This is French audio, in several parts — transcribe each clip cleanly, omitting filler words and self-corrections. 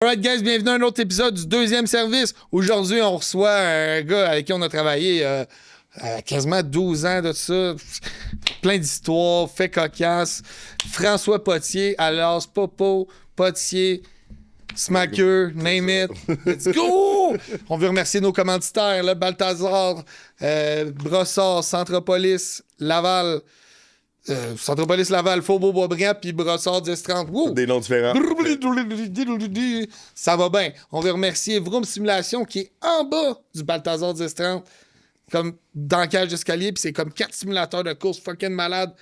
Alright guys, bienvenue à un autre épisode du deuxième service. Aujourd'hui, on reçoit un gars avec qui on a travaillé quasiment 12 ans de ça. Plein d'histoires, fait cocasse. François Potier, alias Popo, Potier, Smacker, name it. Let's go! On veut remercier nos commanditaires, là, Balthazar, Brossard, Centropolis, Laval. Centropolis Laval, Faubourg-Boisbriand, puis Brossard 1030. Wow! Des noms différents. Ça va bien. On veut remercier Vroom Simulation qui est en bas du Balthazar 1030, comme dans le cage d'escalier, puis c'est comme 4 simulateurs de course fucking malade.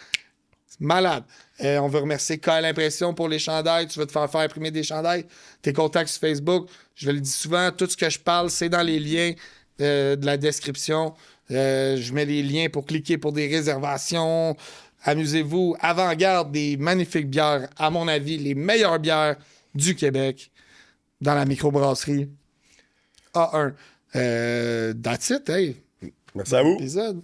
Malade. On veut remercier Kyle Impression pour les chandails. Tu veux te faire imprimer des chandails. Tes contacts sur Facebook. Je le dis souvent, tout ce que je parle, c'est dans les liens de la description. Je mets les liens pour cliquer pour des réservations. Amusez-vous. Avant-garde des magnifiques bières. À mon avis, les meilleures bières du Québec dans la microbrasserie A1. That's it, hey. Merci à vous. Épisode.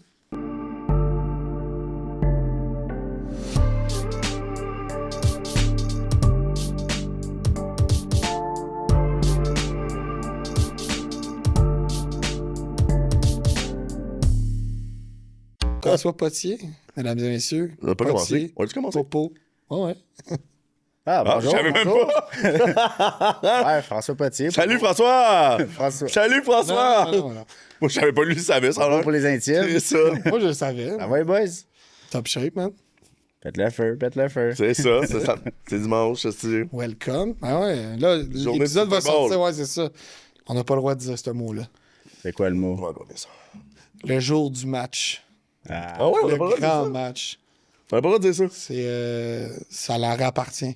François Potier, mesdames et messieurs. On n'a pas commencé. On a-tu commencé? Popo. Oh, ouais. Je savais même pas. Ouais, François Potier. Salut François! François. Salut François! Non. Moi, je savais pas lui, il savait ça. Pour les intimes. C'est ça. Moi, je le savais. Ah ouais, boys. Top shape, man. Pète le feu, pète le feu. C'est ça. C'est dimanche, c'est Welcome. Ah ouais, là, Journée l'épisode de va Super Bowl. sortir, ouais, c'est ça. On n'a pas le droit de dire ce mot-là. C'est quoi le mot? On va donner ça. Le jour du match. Ah ouais, on Le a pas le droit de dire grand ça. match. On a pas le droit de dire ça. C'est, ça leur appartient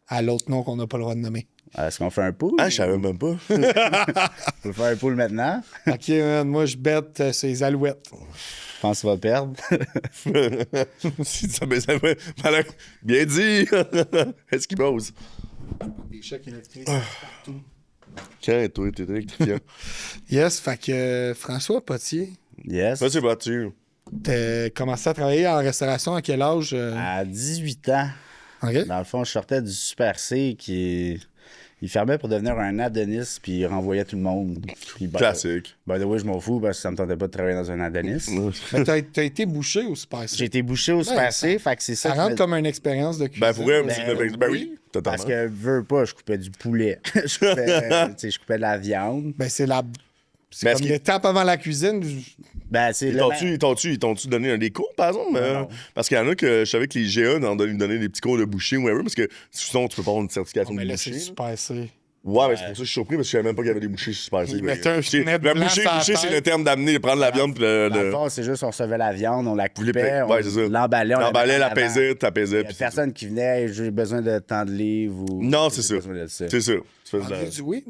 à l'autre nom qu'on n'a pas le droit de nommer. Est-ce qu'on fait un pool? Ah, je savais même pas. On peut faire un pool maintenant? OK, man, moi, je bête sur les alouettes. Je pense qu'on va perdre. Si ça me malin. Bien dit. Est-ce qu'il pose? Des chocs électriques partout. Quand toi, t'es électrifiant. Yes, fait que François Potier, Yes. Ça, c'est battu. t'as commencé à travailler en restauration à quel âge? À 18 ans, OK. dans le fond, je sortais du Super C qui... Il fermait pour devenir un Adonis, puis il renvoyait tout le monde. Puis, Classique. Ben oui, je m'en fous parce que ça me tentait pas de travailler dans un Adonis. Fait que t'as été bouché au Super C. J'ai été bouché au Super C, fait que c'est ça. Ça qui rentre me- comme une expérience de cuisine. Ben, pour vrai, Ben, oui, totalement. Parce que, veux pas, je coupais du poulet. je coupais de la viande. Ben, c'est la... C'est Mais comme est-ce que- l'étape avant la cuisine. Ben, c'est Ils t'ont-tu donné des cours, par exemple? Non. Parce qu'il y en a que je savais que les GA ils donnaient des petits cours de boucher ou whatever, parce que sinon, tu peux pas avoir une certification Mais de là, c'est boucher. le Super C. Ouais, mais c'est pour ça que je suis surpris, parce que je savais même pas qu'il y avait des bouchers super. Ils mettaient un filet Le blanc boucher, sur la c'est tête. le terme d'amener, de prendre la viande puis Dans le fond, c'est juste, on recevait la viande, on la coupait, on Ouais, c'est ça. l'emballait, on L'emballait, la mettait en avant. pesait, t'apaisais. Il y a personne qui venait, j'ai besoin de tant de livres ou... Non, c'est j'ai ça. besoin de ça. C'est ça. Tu fais de On la- dit du weed?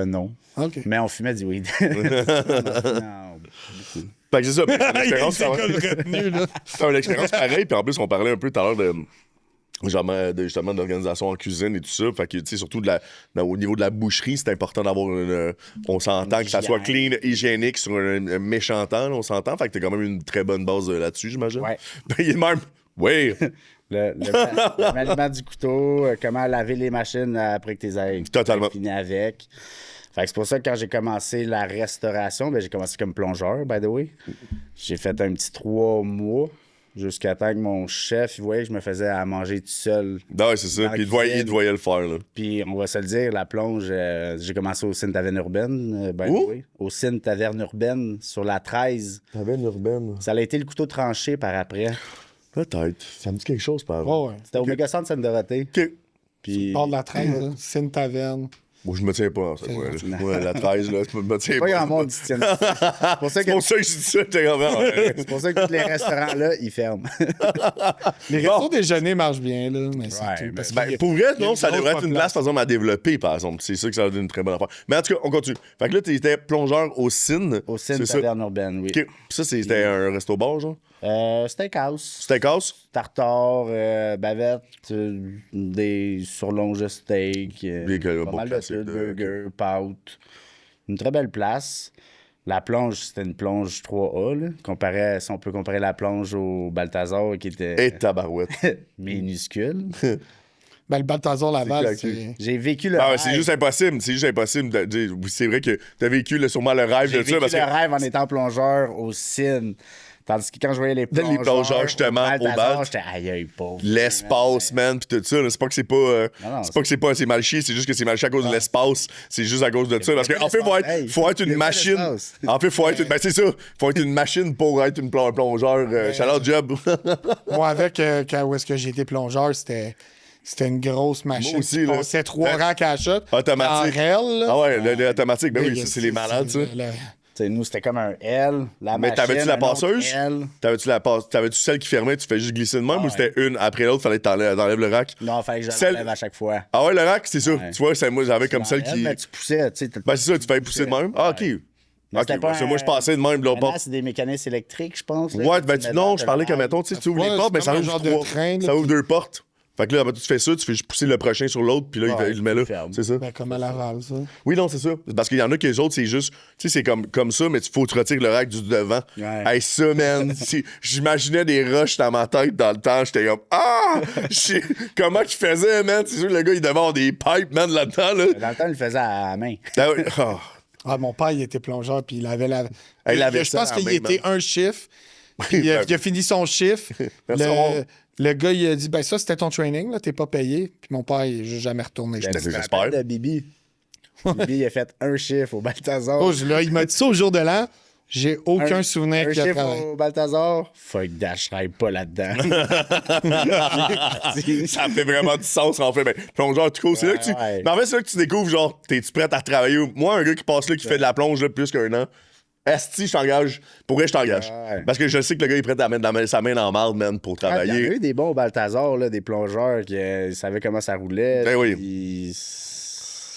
Non. OK. Mais on fumait du weed. Non. Fait que c'est ça. C'est une expérience, C'est quoi le retenu, là? c'est une expérience pareille. Puis en plus, on parlait un peu tout à l'heure justement d'organisation en cuisine et tout ça. Fait que, tu sais, surtout au niveau de la boucherie, c'est important d'avoir on s'entend que ça soit clean, hygiénique sur un méchant temps, là, on s'entend. Fait que t'as quand même une très bonne base là-dessus, j'imagine. Ouais. Ben, il est même. Oui. Le maniement du couteau, comment laver les machines après que t'es Totalement. fini avec. Fait que c'est pour ça que quand j'ai commencé la restauration, ben j'ai commencé comme plongeur, by the way. J'ai fait un petit 3 mois jusqu'à temps que mon chef, il voyait que je me faisais à manger tout seul. Non, c'est ça. Dans Puis la cuisine. il te voyait le faire, là. Puis on va se le dire, la plonge, j'ai commencé au Cine Taverne Urbaine, by the Où? way. Au Cine Taverne Urbaine, sur la 13. T'avais une urbaine. Ça a été le couteau tranché par après. Peut-être. Ça me dit quelque chose, par Ouais, ouais. C'était au Mégacentre Sainte-Dorothée. OK. Puis... Bord de la 13, là. C'est une taverne. Bon, je me tiens pas en fait. Ouais, la 13, là, je me tiens Pas pas. grand monde qui se tient. C'est pour ça C'est que, pour ça que je dis ça, t'es vraiment. c'est pour ça que tous les restaurants-là, ils ferment. Les restos déjeuner marchent bien, là, mais c'est Ouais, tout. mais- Parce Ben, qu'il y a- pour vrai, il y a non, une ça grosse devrait être une place, par exemple, à développer, par exemple. C'est ça que ça va être une très bonne affaire. Mais en tout cas, on continue. Fait que là, t'étais plongeur au Cine. Au Cine C'est ça. Taverne Urbaine, oui. OK. Puis ça, c'était un resto-bar, genre? Steakhouse. Steakhouse? Tartare, bavette, des surlonges de steak, Des pas bons mal de classiques tout, de- burger, pâtes. Une très belle place. La plonge, c'était une plonge 3A, là. Si on peut comparer la plonge au Balthazar, qui était Et tabarouette. minuscule. Ben, le Balthazar Laval, C'est c'est... J'ai vécu le Non, rêve. c'est juste impossible. C'est juste impossible. C'est vrai que t'as vécu sûrement le rêve J'ai de ça. vécu Parce le que rêve en étant plongeur au CIN. Tandis que quand je voyais les plongeurs justement, au Balthazar, Balt. j'étais aïe, pauvre. l'espace, man, pis tout ça, là, c'est pas que c'est pas. Non, c'est pas que c'est mal chié, c'est juste que c'est mal chié à cause de l'espace. C'est juste à cause de ça. Parce pas qu'en fait, faut être il y une a pas machine. d'espace. En fait, faut être. Ben, c'est ça. Faut être une machine pour être une plongeur. Chaleur job. Moi, avec, où est-ce que j'ai été plongeur, c'était une grosse machine. Moi aussi, qui là. passait 3 Ouais. racks à la shot. Automatique. En réel, là. Ah ouais, l'automatique, ben oui, Là, c'est les malades, ça. T'sais, nous, c'était comme un L, la Mais machine, t'avais-tu la un autre passeuse? L. T'avais-tu celle qui fermait, tu fais juste glisser de même Ah ou c'était une après l'autre, fallait que t'enlèves le rack? Non, fallait que je Celle- l'enlève à chaque fois. Ah ouais, le rack, c'est ça. Ouais. Tu vois, moi, j'avais comme celle qui. Mais tu poussais, tu sais. Ben c'est ça, tu fais pousser de même. Ah, ok. Mais Ok, c'était pas parce que moi, je passais de même, là, Maintenant, bas. c'est des mécanismes électriques, je pense. là, Ouais, que ben tu mets non, dedans, je parlais t'as comme le mettons, tu sais, tu ouvres Ouais, les portes, ben c'est ça comme ouvre un genre de trois. train, là, Ça ouvre puis- 2 portes. Fait que là, ben, tu fais ça, tu fais juste pousser le prochain sur l'autre, puis là, Ouais, il le met là. tu fermes. C'est ça. Ben, comme à Laval, ça. Oui, non, c'est ça. Parce qu'il y en a que les autres, c'est juste, tu sais, c'est comme ça, mais il faut que tu retires le rack du devant. Ouais. Hey, ça, man, j'imaginais des rushs dans ma tête dans le temps. J'étais comme, ah! Comment qu'il faisait, man? C'est sûr, le gars, il devait avoir des pipes, man, là-dedans, là. Dans le temps, il le faisait à la main. Ah oui. Ah. Ah, mon père, il était plongeur, puis il avait la... Il avait je ça pense en qu'il main, était un chiffre, puis ben- il a fini son chiffre. Merci, Omar. Le gars, il a dit, ben ça, c'était ton training, là, t'es pas payé. Puis mon père, il est jamais retourné. Ben, Je tu te te j'espère. rappelles de Bibi. Bibi, il a fait un chiffre au Balthazar. Oh, là, il m'a dit ça au jour de l'an. J'ai aucun souvenir Un qu'il a chiffre travaillé. au Balthazar. Fuck Dash, je travaille pas là-dedans. Ça fait vraiment du sens, en fait. Ben, plongeur, tout court, c'est là que tu. Ouais. Mais en fait, c'est là que tu découvres, genre, t'es-tu prête à travailler? Moi, un gars qui passe là, qui fait de la plonge, là, plus qu'un an, esti, je t'engage. Pour vrai, je t'engage. Ouais. Parce que je sais que le gars, il est prêt à mettre sa main dans la marde, man, pour Il y en a travailler. eu des bons au Balthazar, là, des plongeurs qui savaient comment ça roulait. Ben oui. Puis...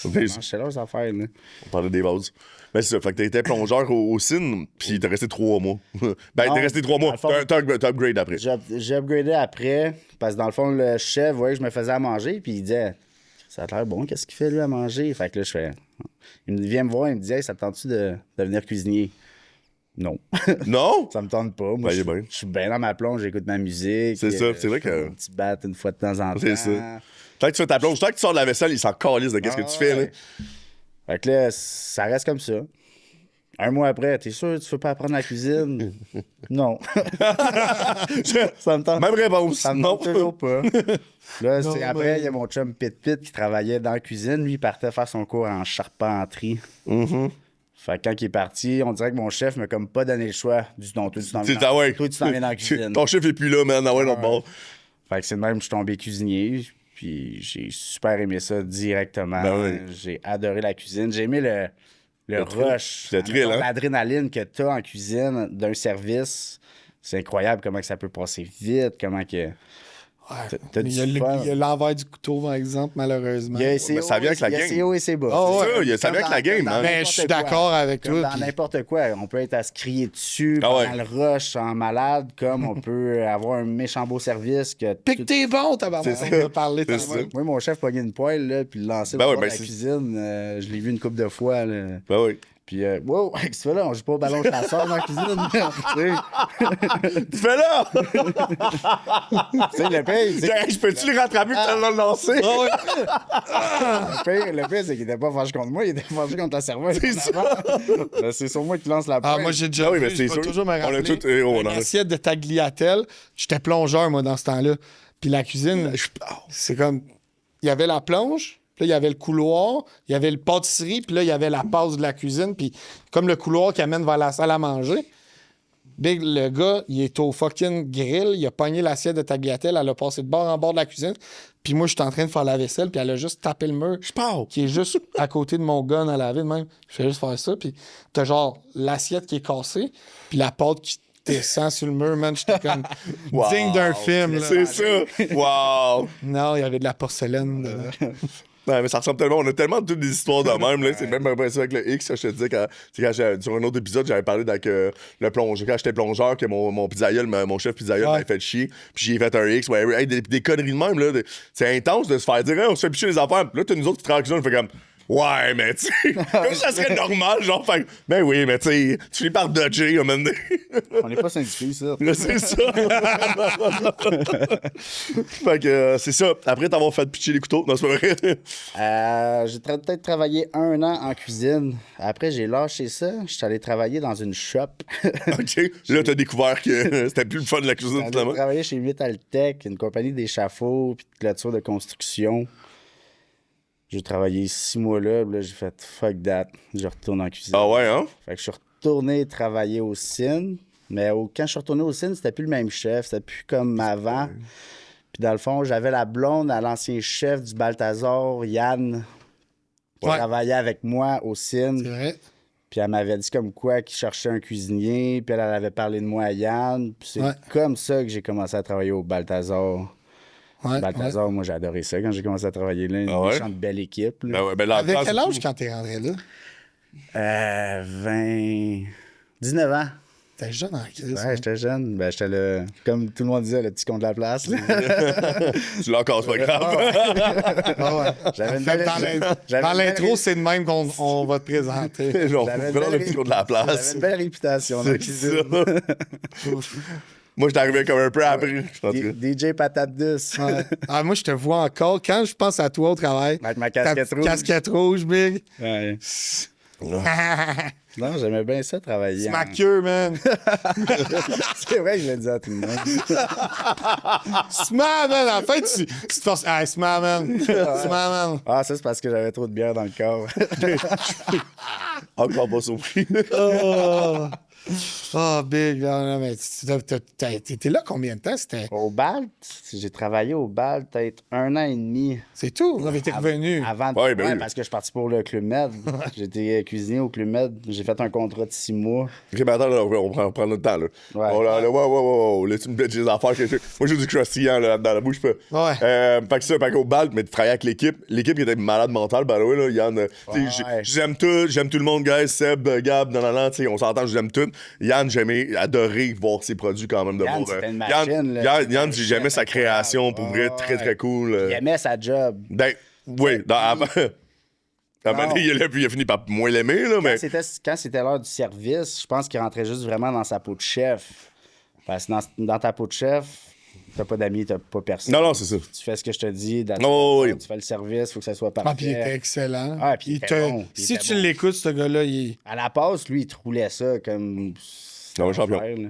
Ben, C'est leurs affaires, là. On parlait des bases. Ben, c'est ça. Fait que t'étais plongeur au CIN, puis t'es resté 3 mois. Ben, Non, t'es resté 3 mois. dans le fond- T'as upgrade après. J'ai upgradé après, parce que dans le fond, le chef voyait que je me faisais à manger, puis il disait ça a l'air bon, qu'est-ce qu'il fait lui à manger? Fait que là, je fais. Il vient me voir, il me dit hey, ça te tente-tu de devenir cuisinier? Non. Non? Ça me tente pas. Moi, Ben, il est je bien. suis bien dans ma plonge, j'écoute ma musique. C'est ça, c'est vrai je fais que- mon petit bat une fois de temps en temps. C'est ça. Tant que tu fais ta plonge, tant que tu sors de la vaisselle, il s'en calisse de qu'est-ce que tu fais, là. Ouais. Fait que là, ça reste comme ça. Un mois après, t'es sûr que tu veux pas apprendre la cuisine? Non. Ça me tente. Même réponse. Ça me Non. tente toujours pas. Là, Non, après, mais- il y a mon chum Pit Pit qui travaillait dans la cuisine. Lui, il partait faire son cours en charpenterie. Fait que quand il est parti, on dirait que mon chef m'a comme pas donné le choix. Du non, toi, tu t'en viens Ah ouais. toi, tu t'en viens dans la cuisine. Ton chef est plus là, man. Ah ouais, l'autre bord. Fait que c'est de même que je suis tombé cuisinier. Puis j'ai super aimé ça directement. Ben oui. J'ai adoré la cuisine. J'ai aimé le rush. Le thrill, hein? L'adrénaline que tu as en cuisine d'un service. C'est incroyable comment que ça peut passer vite, comment que... Ouais. T'as Il y a du fun. il y a l'envers du couteau, par exemple, malheureusement. Il y a mais ça vient avec la il y a gang. ses hauts et ses bas. Ah ouais. C'est ça, ça vient avec la game, hein. Ben, je suis d'accord avec Comme toi, dans puis- n'importe quoi. On peut être à se crier dessus Ah pendant ouais. le rush en malade, comme on peut avoir un méchant beau service que... Pique tout- t'es bon, tabarnak. C'est On ça. va parler C'est tantôt. ça. Moi, mon chef pognait une poêle, là, puis le lançait Ben dans ouais, de ben la c'est- cuisine. Je l'ai vu une couple de fois. Là. Ben oui. Puis, wow, qu'est-ce que tu fais là? On joue pas au ballon chasseur dans la cuisine. Tu fais là! Tu sais, le pire, Je peux-tu le rattraper pour te le lancer? le pire, c'est qu'il était pas fâché contre moi, il était fâché contre la serveuse. C'est ça. C'est sur moi qui lance la Ah, poêle. moi, j'ai déjà Ah oui, vu, mais je c'est vais sûr. toujours me On a rappeler, tout- on une en a- assiette de tagliatelle. J'étais plongeur, moi, dans ce temps-là. Puis la cuisine, c'est comme... Il y avait la plonge, puis là, il y avait le couloir, il y avait le pâtisserie, puis là, il y avait la passe de la cuisine, puis comme le couloir qui amène vers la salle à manger. Big, le gars, il est au fucking grill, il a pogné l'assiette de tagliatelle, elle a passé de bord en bord de la cuisine, puis moi, je suis en train de faire la vaisselle, puis elle a juste tapé le mur. Qui est juste à côté de mon gun à laver de même. Je fais juste faire ça, puis t'as genre l'assiette qui est cassée, puis la pâte qui descend sur le mur, man. J'étais comme Wow. digne d'un film, là. C'est ça. Wow. Non, il y avait de la porcelaine dedans. Ouais, mais ça ressemble tellement. On a tellement toutes des histoires de même. Là. C'est même un peu ça avec le X. Je te disais, sur un autre épisode, j'avais parlé avec le plongeur. Quand j'étais plongeur, que mon pizzaïeul, mon chef pizzaïeul Ouais. m'avait fait chier. Puis j'ai fait un X. Ouais, hey, des conneries de même. Là, c'est intense de se faire dire, hey, on se fait picher les affaires. Puis là, t'as nous autres qui travaillent avec ça. On fait comme, Ouais, mais tu sais, comme ça serait normal, genre, fait, ben oui, mais tu sais, tu finis par dodger, à un moment donné. On n'est pas syndiqués, ça. Là, c'est ça. Fait que c'est ça. Après t'avoir fait pitcher les couteaux, non, c'est pas vrai. J'ai peut-être travaillé 1 an en cuisine. Après, j'ai lâché ça. Je suis allé travailler dans une shop. OK. Là, t'as découvert que c'était plus le fun de la cuisine, J'ai finalement. travaillé chez Vitaltech, une compagnie d'échafauds puis de clôture de construction. J'ai travaillé 6 mois là, puis là, j'ai fait fuck that. Je retourne en cuisine. Ah ouais, hein? Fait que je suis retourné travailler au Cine. Mais quand je suis retourné au Cine, c'était plus le même chef. C'était plus comme avant. Puis dans le fond, j'avais la blonde à l'ancien chef du Balthazar, Yann, qui Ouais. travaillait avec moi au Cine. C'est vrai. Puis elle m'avait dit comme quoi qu'il cherchait un cuisinier. Puis elle avait parlé de moi à Yann. Puis c'est Ouais. comme ça que j'ai commencé à travailler au Balthazar. Ouais, Balthazar, moi, j'ai adoré ça quand j'ai commencé à travailler là. Une Ah ouais? méchante belle équipe. Là. Ben ouais, ben là, Avec en quel temps, âge quand t'es rentré là? 19 ans. T'es jeune en crise. Ouais, j'étais jeune. Ben, j'étais le... Comme tout le monde disait, le petit con de la place. là. tu l'as encore, c'est pas grave. Ah ouais. J'avais une Fait belle- que j'avais dans une belle l'intro, c'est de même qu'on on va te présenter. Genre, J'avais une vraiment le belle- petit cours de la J'avais place. une belle réputation dans la C'est cuisine. ça. Moi, j'étais arrivé comme un peu après. En tout cas. DJ Patate Douce. Ouais. Ah, moi, je te vois encore. Quand je pense à toi au travail, Avec ma ta casquette petite rouge. casquette rouge, big. Ouais. C'est Non, j'aimais bien ça, travailler. ma queue, man. C'est vrai que je le dis à tout le monde. Sma, man. En fait, tu te forces. Ah, Sma, man. Sma, man. Ah, ça, c'est parce que j'avais trop de bière dans le corps. Encore pas surpris. Oh, oh big. Non, non, mais t'étais là combien de temps? C'était... Au BALT, j'ai travaillé au BALT peut-être 1 an et demi. C'est tout. On avait été revenu. Avant de... Ouais, ben oui. parce que je suis parti pour le Club Med. J'étais cuisinier au Club Med. J'ai fait un contrat de 6 mois. Ok, mais attends, là, on prend notre temps, là. Ouais. Oh là, là, wow. Là, tu me dis des affaires que moi, j'ai du croustillant, là, dans la bouche, pas. Ouais. Fait que ça, fait qu'au bal, mais tu travaillais avec l'équipe. L'équipe qui était malade mentale, by the way, là. Yann, tu sais, Ouais. j'aime tout le monde, guys. Seb, Gab, non, tu sais, on s'entend, j'aime tout. Yann, j'aimais, adoré voir ses produits quand même de Yann, voir. c'était une machine, là. Yann, C'était j'ai un jamais chef sa création, pour vrai, incroyable. très, très cool. Il aimait sa job. Ben, oui, avant. Avant, Non. il a fini par moins l'aimer, là, mais. Quand c'était l'heure du service, je pense qu'il rentrait juste vraiment dans sa peau de chef. Parce que dans ta peau de chef, t'as pas d'amis, t'as pas personne. Non, c'est ça. Tu fais ce que je te dis, Oh, oui. tu fais le service, faut que ça soit Ah, parfait. puis il était excellent. Ah, puis il était bon, il Si était tu bon. l'écoutes, ce gars-là, il... À la passe, lui, il troulait ça comme... Non, un champion. Frère, là.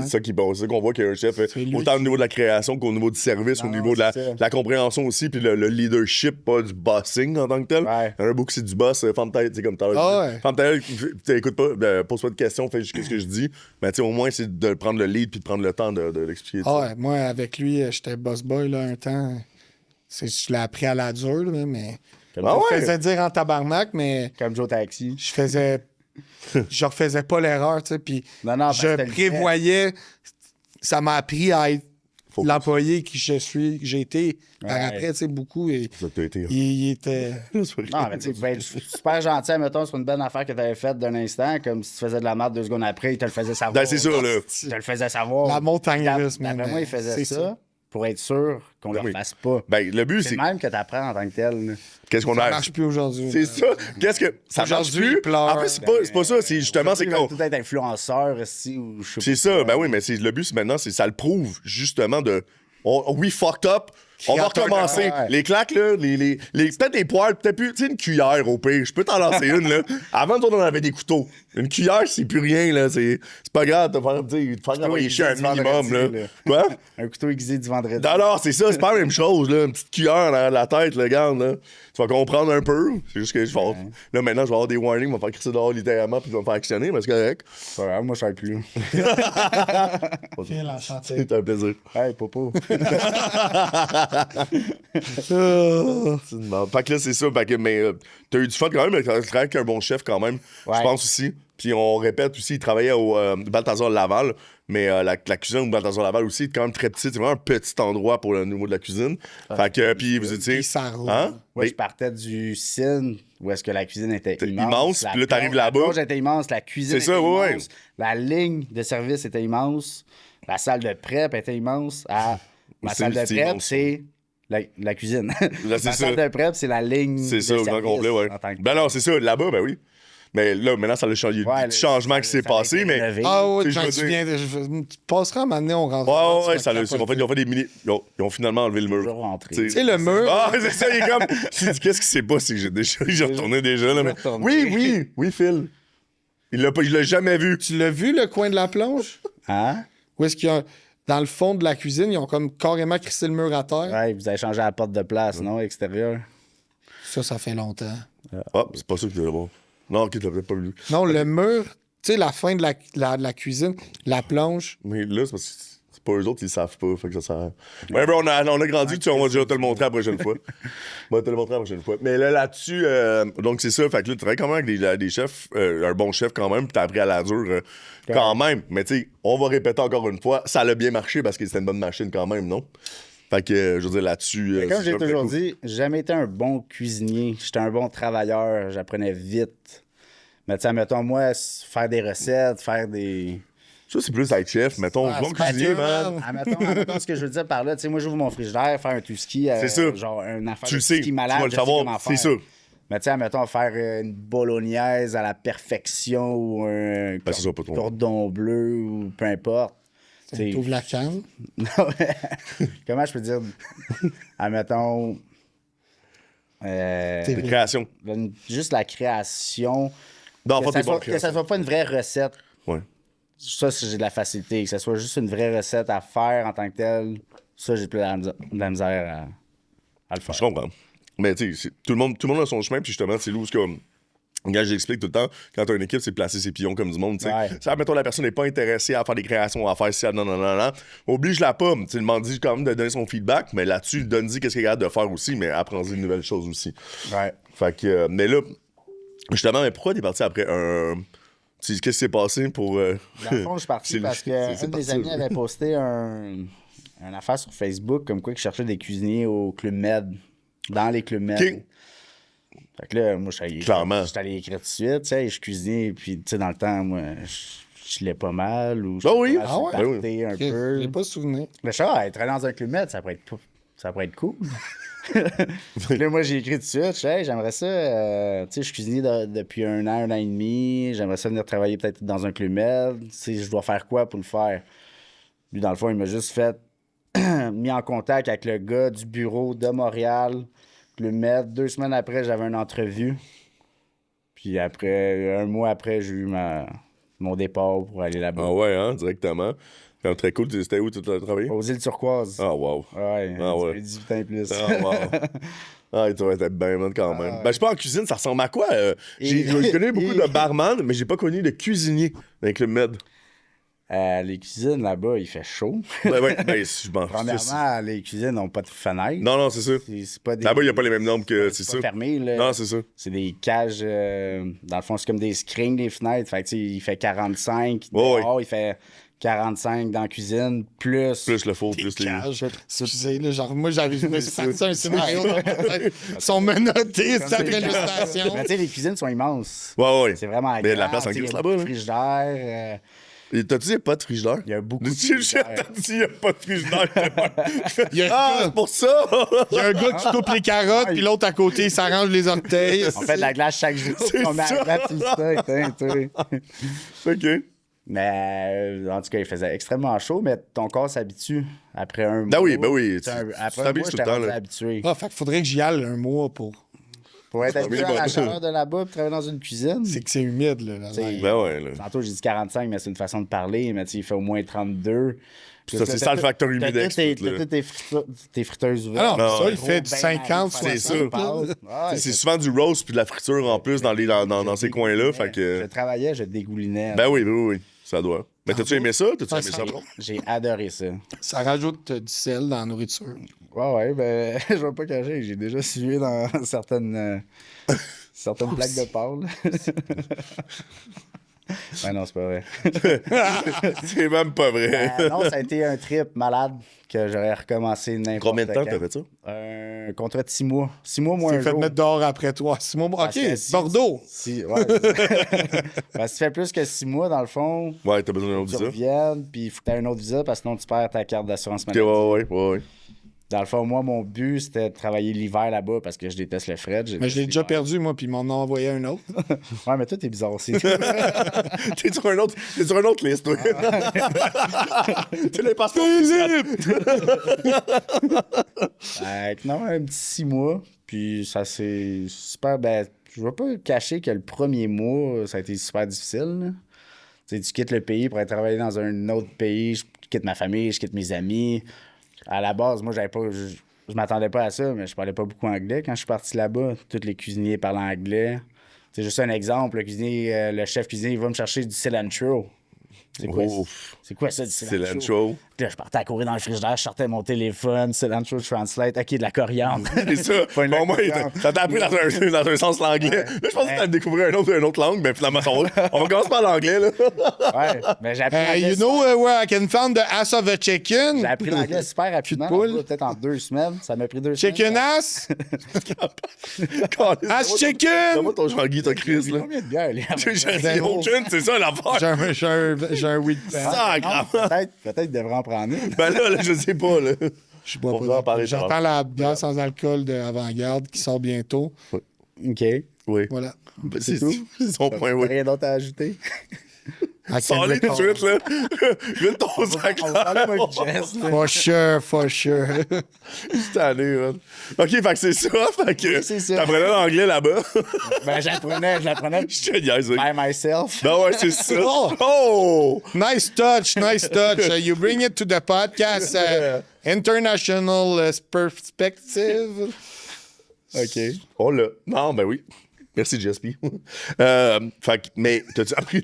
C'est ça qui bon, c'est ça qu'on voit qu'il y a un chef, lui autant au niveau de la création qu'au niveau du service, au Non, niveau de c'est ça. la compréhension aussi, puis le leadership, pas du bossing en tant que tel. Ouais. Il y en a beaucoup, c'est du boss, femme tête, tu sais, comme t'as Ah ouais. Femme tête, écoute pas, pose pas de questions, fais juste ce que je dis, mais tu sais, au moins, c'est de prendre le lead puis de prendre le temps de l'expliquer. tu Ah sais. ouais, moi, avec lui, j'étais boss boy là, un temps. Je l'ai appris à la dure, là, mais... Comme, Ah Je ouais? faisais dire en tabarnak, mais comme Joe Taxi. je faisais... je refaisais pas l'erreur, tu sais, puis Non, parce que je t'as le prévoyais... Ça m'a appris à être Focus. l'employé que j'ai été. Par Ouais. après, tu sais, beaucoup. Et, Ça t'a été. il était... C'est pas Non, grave. mais tu sais, tu pouvais être super gentil, mettons, sur une bonne affaire que t'avais faite d'un instant, comme si tu faisais de la merde 2 secondes après, il te le faisait savoir. Ben, c'est sûr, là. Il te le faisait savoir. La montagne D'après russe, man. moi, il faisait C'est ça pour être sûr qu'on ne Oui. le fasse pas. Ben, le but, C'est c'est. le même que t'apprends en tant que tel. là. Qu'est-ce qu'on Ça a. marche plus aujourd'hui. C'est ça. Qu'est-ce que. Ça marche Aujourd'hui, plus. il pleure. En fait, c'est pas ça. C'est justement, c'est Il qu'on. va tout être influenceur ici ou je sais C'est pas. ça, ben oui, mais le but, c'est maintenant, ça le prouve, justement, de. We fucked up. On va Créateur de- recommencer. ouais. Les claques, là, peut-être des poils, peut-être plus. Tu sais, une cuillère au pire. Je peux t'en lancer une, là. Avant, on avait des couteaux. Une cuillère, c'est plus rien, là. C'est pas grave de faire envoyer chier un du minimum, vendredi, là. là. Quoi? Un couteau aiguisé du vendredi. Non, non, c'est ça, c'est pas la même chose, là. Une petite cuillère dans la tête, là, regarde, là. Tu vas comprendre un peu. C'est juste que je vais avoir- là, maintenant, je vais avoir des warnings, je vais me faire crisser dehors littéralement, puis je vais me faire actionner, mais c'est correct. C'est pas grave, moi, je savais plus. Quelle enchanté. C'est un plaisir. Hey, Popo. C'est une merde. Fait que là, c'est ça. Fait que, mais t'as eu du fun quand même, mais t'as travaillé avec un bon chef quand même. Ouais. Je pense aussi. Puis on répète aussi, il travaillait au Balthazar Laval, mais la cuisine au Balthazar Laval aussi est quand même très petite. C'est vraiment un petit endroit pour le niveau de la cuisine. Fait que, puis vous étiez. Puis ça roule. Hein? Moi, Mais- je partais du Cine, où est-ce que la cuisine était C'était immense. immense, La puis là, t'arrives plonge- là-bas. La plonge était immense, la cuisine C'est ça, était ouais, immense, la ligne de service était immense, la salle de prep était immense. Ma C'est- salle de c'est prep, immense. c'est La cuisine. Là, c'est La ça. salle de prep, c'est la ligne. C'est de ça, au grand service complet, ouais. en tant que Ben non, c'est ça, là-bas, ben oui. Mais là, maintenant, ça a changé. Il y a eu des petits changements qui s'est passé, mais. Ah ouais, Tu sais, j'en je veux souviens. Tu passeras à m'amener, on rentre. Ouais, ouais, ça l'a. Ils ont fait des mini. Ils ont finalement enlevé le mur. Toujours rentré. Tu Tu sais, le mur. Ah, c'est ça, il est comme. J'ai dit, qu'est-ce qui s'est passé? J'ai retourné déjà, là. Mais... retourné. Oui, Phil. Il l'a jamais vu. Tu l'as vu, le coin de la plonge? Hein? Où est-ce qu'il y a. Dans le fond de la cuisine, ils ont comme carrément crissé le mur à terre. Ouais, vous avez changé la porte de place, non? Extérieur. Ça fait longtemps. Ah, c'est pas ça que tu veux voir. Non, ok, t'as peut-être pas vu. Non, le mur, tu sais, la fin de la cuisine, la plonge. Mais là, c'est parce que c'est pas eux autres, ils savent pas. Fait que ça sert. Ouais, ben, on a grandi, tu sais, on va déjà te le montrer la prochaine fois. On va te le montrer la prochaine fois. Mais là-dessus, donc c'est ça. Fait que là, tu travailles quand même avec des chefs, un bon chef quand même, puis t'as appris à la dure quand même. Mais tu sais, on va répéter encore une fois, ça a bien marché parce que c'était une bonne machine quand même, non? Fait que, je veux dire, là-dessus. Comme j'ai c'est toujours cool. dit, j'ai jamais été un bon cuisinier. J'étais un bon travailleur. J'apprenais vite. Mais tu sais, mettons, moi, faire des recettes, faire des. Ça, c'est plus être chef, mettons. Ah, Bon c'est pas cuisinier, dur, man. Admettons, ce que je veux dire par là, tu sais, moi, j'ouvre mon frigidaire, faire un tout-ski, C'est ça. genre un affaire Tu de le sais, ski tu malade, vas le je sais savoir, comment c'est faire. ça. Mais tu sais, admettons, faire une bolognaise à la perfection ou un Ben, c'est ça, pas trop. cordon bleu ou peu importe. Tu ouvres la canne. Comment je peux dire? Admettons... Des créations. juste la création. Non, Que pas ça, des bonnes soit, que ça créations. soit pas une vraie recette. Ouais. Ça, j'ai de la facilité. Que ça soit juste une vraie recette à faire en tant que telle. Ça, j'ai plus de la misère à le faire. Je comprends. Mais tu sais, tout le monde a son chemin, puis justement, c'est là où c'est comme. Quand j'explique tout le temps, quand t'as une équipe, c'est placer ses pions comme du monde, tu sais. Ouais. Ça, mettons, la personne n'est pas intéressée à faire des créations, à faire ça, non. Oblige-la pas. Tu sais, demande-y quand même de donner son feedback, mais là-dessus, donne-y qu'est-ce qu'il est capable de faire aussi, mais apprends-y de nouvelles choses aussi. Ouais. Fait que, mais là, justement, mais pourquoi t'es parti après un. Tu sais, qu'est-ce qui s'est passé pour. Dans le fond, je suis parti c'est- parce c'est qu'un de mes parti, amis là. avait posté une affaire sur Facebook comme quoi il cherchait des cuisiniers au Club Med, dans les Clubs Med. Ok. Fait que là, moi, je suis Clairement. allé écrire tout de suite, tu sais, je cuisinais, puis tu sais, dans le temps, moi, je l'ai pas mal, ou je Ah oui? suis Ah ouais? party un peu. J'ai pas souvenir. Le chat, être allé dans un Club Med, ça pourrait être cool. Puis là, moi, j'ai écrit tout de suite, je sais, j'aimerais ça, tu sais, je cuisinais depuis un an et demi, j'aimerais ça venir travailler peut-être dans un Club Med, tu sais, je dois faire quoi pour le faire? Lui, dans le fond, il m'a juste fait, mis en contact avec le gars du bureau de Montréal, Club Med. 2 semaines après, j'avais une entrevue. Puis après, un mois après, j'ai eu mon départ pour aller là-bas. Ah ouais, hein, directement. Quand très cool, c'était où tu as travaillé? Aux îles Turquoises. Ah, wow. Ouais, Ah ouais. ça fait 18 ans et plus. Ah, wow. Ah, tu vas être bien, man, quand même. ouais. Ben, je sais pas, en cuisine, ça ressemble à quoi? Et- Je connais beaucoup de barman, mais j'ai pas connu de cuisinier avec le med. Les cuisines là-bas, il fait chaud. Ben, je m'en Premièrement, les cuisines n'ont pas de fenêtres. Non, c'est ça. C'est pas des... Là-bas, il n'y a pas les mêmes normes que c'est c'est ça. pas fermé, là. Non, c'est ça. C'est des cages, dans le fond, c'est comme des screens, des fenêtres. Fait que, tu sais, il fait 45 Ouais, dehors, il fait 45 dans la cuisine, plus... Plus le four, plus les. Cage. Tu sais, là, genre, moi, je me suis parti un scénario. Ils sont menottés après la station. Mais tu sais, les cuisines sont immenses. Ouais. C'est vraiment Mais il y a de la grand, place en tu sais, Christ il y a là-bas, beaucoup de frigidaire, Et t'as-tu dit pas de frigidaire? il y a beaucoup de Tu frigidaire. t'as dit, il n'y a pas de frigidaire. Il y a un Ah, gars- c'est pour ça! il y a un gars qui coupe les carottes, puis l'autre à côté, il s'arrange les orteils. On fait de la glace chaque jour. C'est On met ça. la glace sur le steak, hein, tu sais. OK. Mais en tout cas, il faisait extrêmement chaud, mais ton corps s'habitue après un mois. Ben oui. Tu sais, Tu Après un t'habilles mois, tout j'étais le temps, rendu là. habitué. Ah, fait qu'il faudrait que j'y aille un mois pour. Pour être habitué à la bon. chaleur de là-bas et travailler dans une cuisine. C'est que c'est humide, là. la C'est- neige. Ben ouais, là. Tantôt, j'ai dit 45, mais c'est une façon de parler. Mais tu sais, il fait au moins 32. Ça, c'est ça le facteur T'as humidex. toutes tout, là. tes friteuses ouvertes. Ah non, Non, ça, ouais. il fait du Ben, 50, ben, c'est 60. ça. là. Ouais, C'est souvent du roast puis de la friture en plus dans ces coins-là. Fait Je que. travaillais, je dégoulinais. Ben oui, ça doit. Mais t'as-tu aimé ça? T'as-tu Ah, aimé ça ça? va. J'ai adoré ça. Ça rajoute du sel dans la nourriture. Ouais, ben, je vais pas cacher, j'ai déjà suivi dans certaines plaques de pâle. Ouais, non, c'est pas vrai. C'est même pas vrai. Non, ça a été un trip malade que j'aurais recommencé n'importe Combien de temps quand. t'as fait ça? Un contrat de 6 mois. 6 mois, moins C'est un fait jour. mettre dehors après toi. 6 mois. Parce OK, que si- Bordeaux. Ouais. Ben, si tu fais plus que 6 mois, dans le fond, Ouais, t'as besoin d'un autre tu visa? reviennes, puis il faut que tu aies un autre visa parce que sinon tu perds ta carte d'assurance Ok, maladie. ouais. Dans le fond, moi, mon but, c'était de travailler l'hiver là-bas parce que je déteste le fret. Mais je l'ai déjà perdu, moi, puis ils m'en ont envoyé un autre. Ouais, mais toi, t'es bizarre aussi. T'es sur un autre liste, toi. Tu l'as pas Non, un petit 6 mois. Puis ça s'est super. Ben, je vais pas cacher que le premier mois, ça a été super difficile. Là. Tu sais, tu quittes le pays pour aller travailler dans un autre pays. Je quitte ma famille, je quitte mes amis. À la base, moi, j'avais pas. Je m'attendais pas à ça, mais je parlais pas beaucoup anglais quand je suis parti là-bas. Tous les cuisiniers parlent anglais. C'est juste un exemple. Le chef cuisinier, il va me chercher du cilantro. C'est quoi ça, du cilantro? Cilantro. Puis là, je partais à courir dans le frigidaire, je sortais mon téléphone, cilantro translate, OK, de la coriandre. C'est ça. Bon, moi, ça t'a appris dans un sens l'anglais. Là, je pensais que t'allais découvrir une autre langue, mais finalement, on va commencer par l'anglais, là. Ouais, mais j'ai appris l'anglais. You know where I can find the ass of a chicken? J'ai appris l'anglais super rapidement. poule. Peut-être en 2 semaines. Ça m'a pris 2 semaines. Chicken ass? Ass C'est chicken? moi ton Jean-Guy, ta crise, là. Combien de bières, les J'ai aucune, c'est ça l'affaire. J'ai un weed pan. Ça, grave. Peut-être qu'il devrait en prendre une. Ben là, je sais pas, là. Je bois On va en pas. parler J'entends la bière sans alcool de Avant-Garde qui sort bientôt. OK. Oui. Voilà. Ben, c'est son point, oui. Rien d'autre à ajouter? Sors-les tout de suite, là. Vite ton sac, On va parler là. moi de Jess, là. For sure. Cette année, man. OK, fait que c'est ça. Fait que c'est ça. t'apprenais l'anglais là-bas. Ben, je l'apprenais Je te niaise. by myself. Ben ouais, c'est ça. Oh! Oh! Nice touch. You bring it to the podcast. International perspective. OK. On l'a. Non, ben oui. Merci, JSP. Fait que, mais t'as-tu appris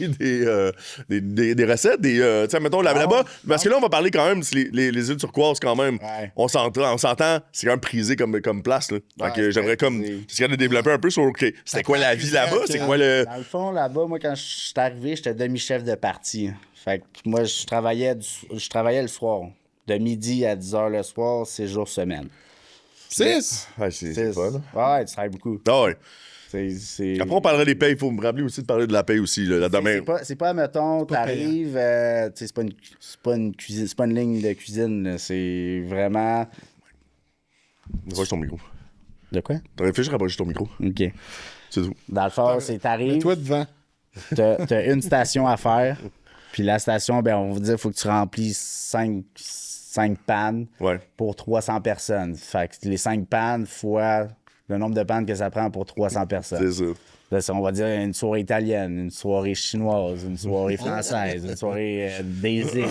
des recettes? Tu sais, mettons, là-bas, parce que là, on va parler quand même, les îles turquoises, quand même. Ouais. On s'entend, c'est quand même prisé comme place, là. Fait que j'aimerais comme, essayer de développer un peu sur, OK, c'était quoi la vie là-bas? C'est quoi le... Dans le fond, là-bas, moi, quand je suis arrivé, j'étais demi-chef de partie. Fait que moi, je travaillais le soir. De midi à 10h le soir, 6 jours semaine. 6? Ouais, c'est fun. Ouais, tu travailles beaucoup. Ah ouais. C'est... Après, on parlera des payes. Il faut me rappeler aussi de parler de la paye aussi, là, demain. C'est pas, mettons, t'arrives, c'est pas une cuisine, c'est pas une ligne de cuisine, là. C'est vraiment... Rapproche ton micro. De quoi? T'aurais fait juste rapprocher ton micro. OK. C'est tout. Dans le fond, c'est t'arrives, Toi devant. t'as une station à faire, puis la station, ben on va dire, il faut que tu remplisses 5 pannes Ouais. pour 300 personnes. Fait que les 5 pannes fois le nombre de pannes que ça prend pour 300 personnes. C'est ça. Là, on va dire une soirée italienne, une soirée chinoise, une soirée française, une soirée des îles.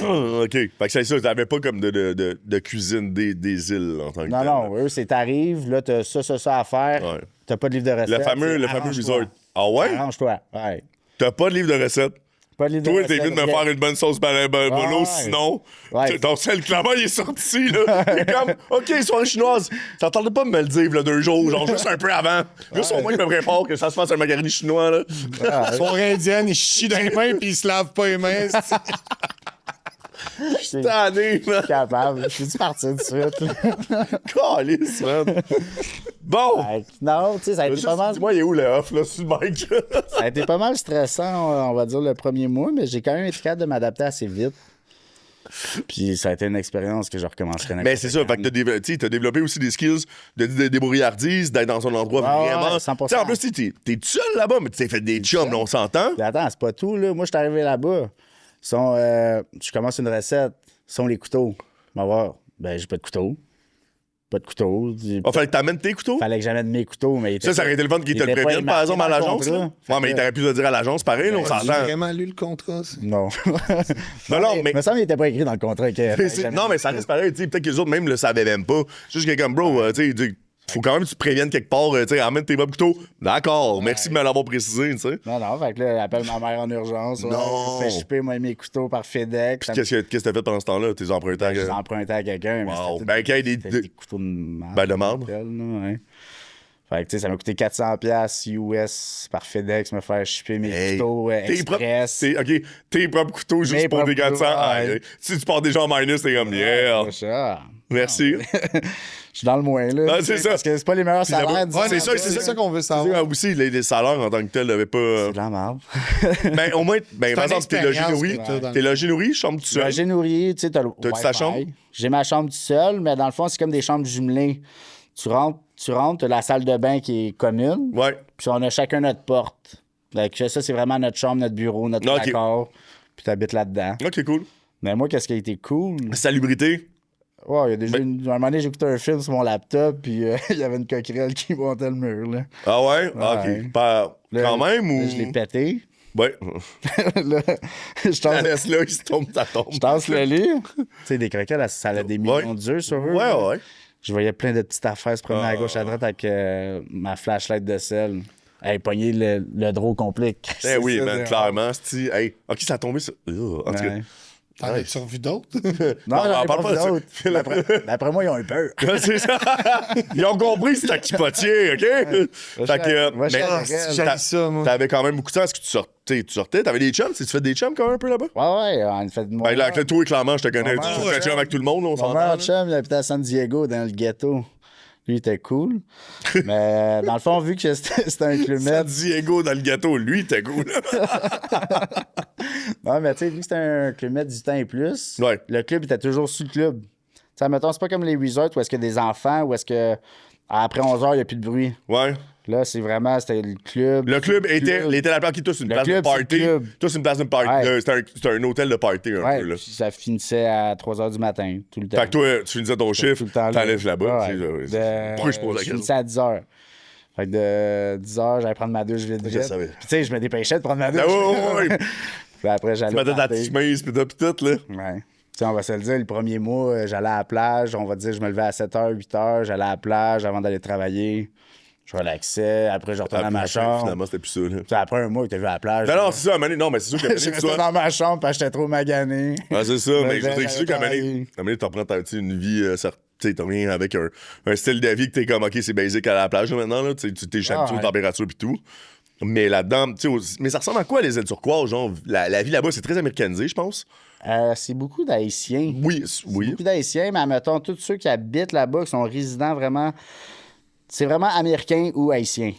OK. Fait que c'est ça, t'avais pas comme de cuisine des îles en tant que Non, tel. non, eux, c'est t'arrives, là, t'as ça à faire. Ouais. T'as pas de livre de recettes. Le fameux arrange-toi. resort. Ah ouais? Arrange-toi, ouais. T'as pas de livre de recettes? Pas de livre Toi, de t'es venu de me recettes. faire une bonne sauce bolo, Ouais. sinon, Ouais. ton sel clairement, il est sorti, là. Il est comme, OK, soirée chinoise, t'entendais pas me le dire, là, 2 jours, genre juste un peu avant. Juste au moins, je me prépare que ça se fasse un macaroni chinois, là. Soirée indienne, il chie dans les mains puis il se lave pas les mains. Je suis Tanné, man. capable. Je suis parti tout de suite. là. Calice, man. Bon. Fait que non, tu sais, ça a été pas mal. Dis-moi, il est où le off, là, sur le mic? Ça a été pas mal stressant, on va dire, le premier mois, mais j'ai quand même été capable de m'adapter assez vite. Puis ça a été une expérience que je recommencerai. Mais c'est ça, fait que t'as développé aussi des skills de débrouillardises, d'être dans un endroit Ouais, vraiment. ouais, 100%. T'sais, en plus, t'es tout seul là-bas, mais tu t'es fait des chums, là, on s'entend. Puis attends, c'est pas tout, là. Moi, je suis arrivé là-bas. Je commence une recette. Sont les couteaux. On va voir. Ben, j'ai pas de couteau. Pas de couteau. Il fallait que t'amènes tes couteaux. Fallait que j'amène mes couteaux, mais Ça aurait été le fun qu'ils te le préviennent, par exemple, à l'agence. Là. Ouais, mais il t'aurait pu le dire à l'agence, pareil, là, on J'ai s'entend. vraiment lu le contrat. Ça. Non. Non, mais. Il me semble qu'il était pas écrit dans le contrat. Non, mais ça reste pareil, tu sais, peut-être que les autres même le savaient même pas. Juste que comme, bro, tu sais, faut quand même que tu te préviennes quelque part, tu sais, amène tes propres couteaux. D'accord, merci de me l'avoir précisé, tu sais. Non, fait que là, appelle ma mère en urgence. Ouais, Non. Fais shipper moi mes couteaux par FedEx. Qu'est-ce que t'as fait pendant ce temps-là? T'es emprunté à. Je les ai empruntés à quelqu'un. Mais Wow. c'était Ben, qu'il y ait c'était des couteaux de marde. Ben, de marde. Ouais. Fait que, tu sais, ça m'a coûté 400$ US par FedEx, me faire shipper mes couteaux express. Tes propres couteaux juste Mes pour des propres 400. couteaux, Ah, ouais. si tu pars déjà en minus, t'es comme, yeah. C'est ça. Merci. Je suis dans le moins, là. Ah, c'est ça. Parce que c'est pas les meilleurs salaires. Ouais, disons. c'est ça, C'est ça qu'on veut savoir. Ah, aussi, les salaires en tant que tels n'avaient pas. C'est de la merde. Ben, au moins, ben, par une exemple, t'es logé expérience nourri. que t'as dans le- T'es logé nourri, chambre tout seul. J'ai nourri, tu sais, t'as le T'as-tu ta Wi-Fi. chambre? J'ai ma chambre tout seul, mais dans le fond, c'est comme des chambres jumelées. Tu rentres, t'as la salle de bain qui est commune, Ouais. puis on a chacun notre porte. Donc, ça, c'est vraiment notre chambre, notre bureau, notre Ok. placard, puis t'habites là-dedans. Ok, cool. Mais moi, qu'est-ce qui a été cool? Salubrité. Ouais, il y a déjà à un moment donné, j'écoutais un film sur mon laptop, puis il y avait une coquerelle qui montait le mur, là. Ah ouais? Ah, Ouais. ok. Pas... Là, Quand même là, ou. je l'ai pété. Ouais. Là, je La tasse, laisse là, il se tombe, ça tombe. je tasse le lit. Tu sais, des croquettes, ça a des millions d'yeux sur eux. Ouais, là. ouais. Je voyais plein de petites affaires se promener à gauche, à droite avec ma flashlight de sel. Hey, pogner le draw complet. Eh oui, man, clairement. C'est... Hey. Ok, ça a tombé sur. En tout cas. Ouais. T'en as-tu revu d'autres? Non, on j'en ai parle pas pas de ça. vu d'autres. D'après moi, ils ont eu peur. Ouais, c'est ça. Ils ont compris, c'est capotier, OK? Fait que, Va mais chercher, J'haïs ça, moi. t'avais quand même beaucoup de temps. Est-ce que tu sortais? T'avais des chums? Tu fais des chums quand même un peu là-bas? Ouais, on fait de moi. Ben, là, avec toi, clairement, je te connais. Mon Tu meilleur fais chum avec tout le monde, là, on Mon s'entend. meilleur là. chum, il habitait à San Diego, dans le ghetto. Lui, il était cool. Mais dans le fond, vu que c'était un club San med. Diego dans le gâteau, lui, t'es cool. Non, mais tu sais, vu que c'était un club med 18 ans et plus, Ouais. le club était toujours sous le club. Tu sais, mettons, c'est pas comme les resorts où est-ce qu'il y a des enfants, où est-ce que après 11 heures, il n'y a plus de bruit. Ouais. Là, c'était le club. Le club était la place qui, toi, c'est une Le place de club, c'est le party. club. Toi, c'est une place de party. Ouais. C'était un hôtel de party, un Ouais, peu, là. puis ça finissait à 3 h du matin, tout le temps. Fait que toi, tu finissais ton chiffre, Tout le temps t'allais là-bas. Ouais. Pourquoi je pose la Je question? finissais à 10 h. Fait que de 10 h, j'allais prendre ma douche vite. Je savais. Puis tu sais, je me dépêchais de prendre ma douche. Ah ouais, ouais. Puis après, j'allais Tu mettais au ta party. petite chemise, pis tout, là. Ouais. Tu sais, on va se le dire, le premier mois, j'allais à la plage. On va dire, je me levais à 7 h, 8 h. J'allais à la plage avant d'aller travailler. Je relaxais. Après, je retournais à ma chambre. Finalement, c'était plus ça, là. Tu sais, après un mois, t'es vu à la plage. Ben non, c'est ça, Mané. Non, mais c'est sûr que Je restais dans ma chambre parce que j'étais trop magané. Ah, c'est ça, mais je veux dire, c'est sûr qu'à travailler. Mané, t'en prends une vie, tu sais, t'as rien avec un style de vie que t'es comme, OK, c'est basic à la plage, là, maintenant, là. Tu sais, tu t'es habitué aux ouais. températures pis tout. Mais là-dedans, tu sais, mais ça ressemble à quoi, les îles turquoises, genre? La vie là-bas, c'est très américanisé, je pense. C'est beaucoup d'Haïtiens. Oui, oui. Beaucoup d'Haïtiens, mais admettons, tous ceux qui habitent là-bas, qui sont résidents vraiment. C'est vraiment américains ou haïtiens.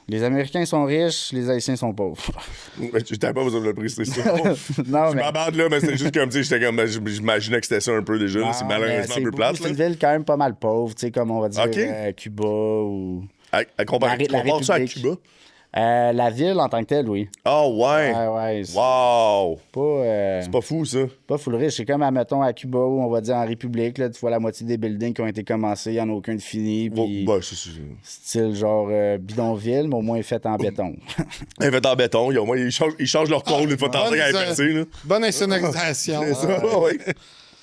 Les Américains sont riches, les Haïtiens sont pauvres. Je t'avais pas besoin de le préciser ça. Non, Je mais. m'aborde là, mais c'était juste comme, tu sais, j'étais comme, j'imaginais que c'était ça un peu déjà, là. C'est Non, mais malheureusement un peu beaucoup- plate, C'est là. une ville quand même pas mal pauvre, tu sais, comme on va dire Ok. Cuba ou. Tu compares ça à République. Cuba? La ville en tant que telle, oui. Ah, ouais. Ouais. Wow. Pas, C'est pas fou, ça. pas full riche. C'est comme, admettons, à Cuba où on va dire en République, là, tu vois la moitié des buildings qui ont été commencés, il n'y en a aucun de fini. Puis Ouais, c'est style genre bidonville, mais au moins fait en béton. ils fait en béton, ils changent leur code une fois de temps bonne à ça. percer, là. Bonne insonorisation. C'est ça, ouais.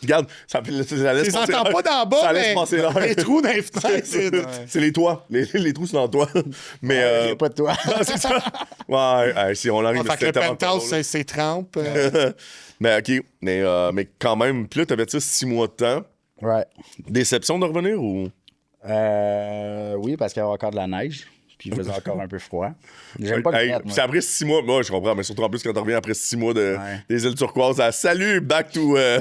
Regarde, ça laisse Tu les passer entends l'air. pas d'en bas, Ça laisse mais passer l'air. les trous dans les fenêtres. C'est les toits. Les trous, c'est dans le toit. Mais. Il y a pas de toi. Ah, c'est ça. Ouais, si on arrive Fait que le penthouse, c'est trempe. Mais OK. Mais quand même, puis là, t'avais ça 6 mois de temps. Ouais. Déception de revenir ou. Oui, parce qu'il y avait encore de la neige. Puis il faisait encore un peu froid. J'aime pas le Hey, fret, puis moi. c'est après 6 mois. Moi, je comprends, mais surtout en plus quand tu reviens après 6 mois Ouais. des îles turquoises. Salut, back to Mais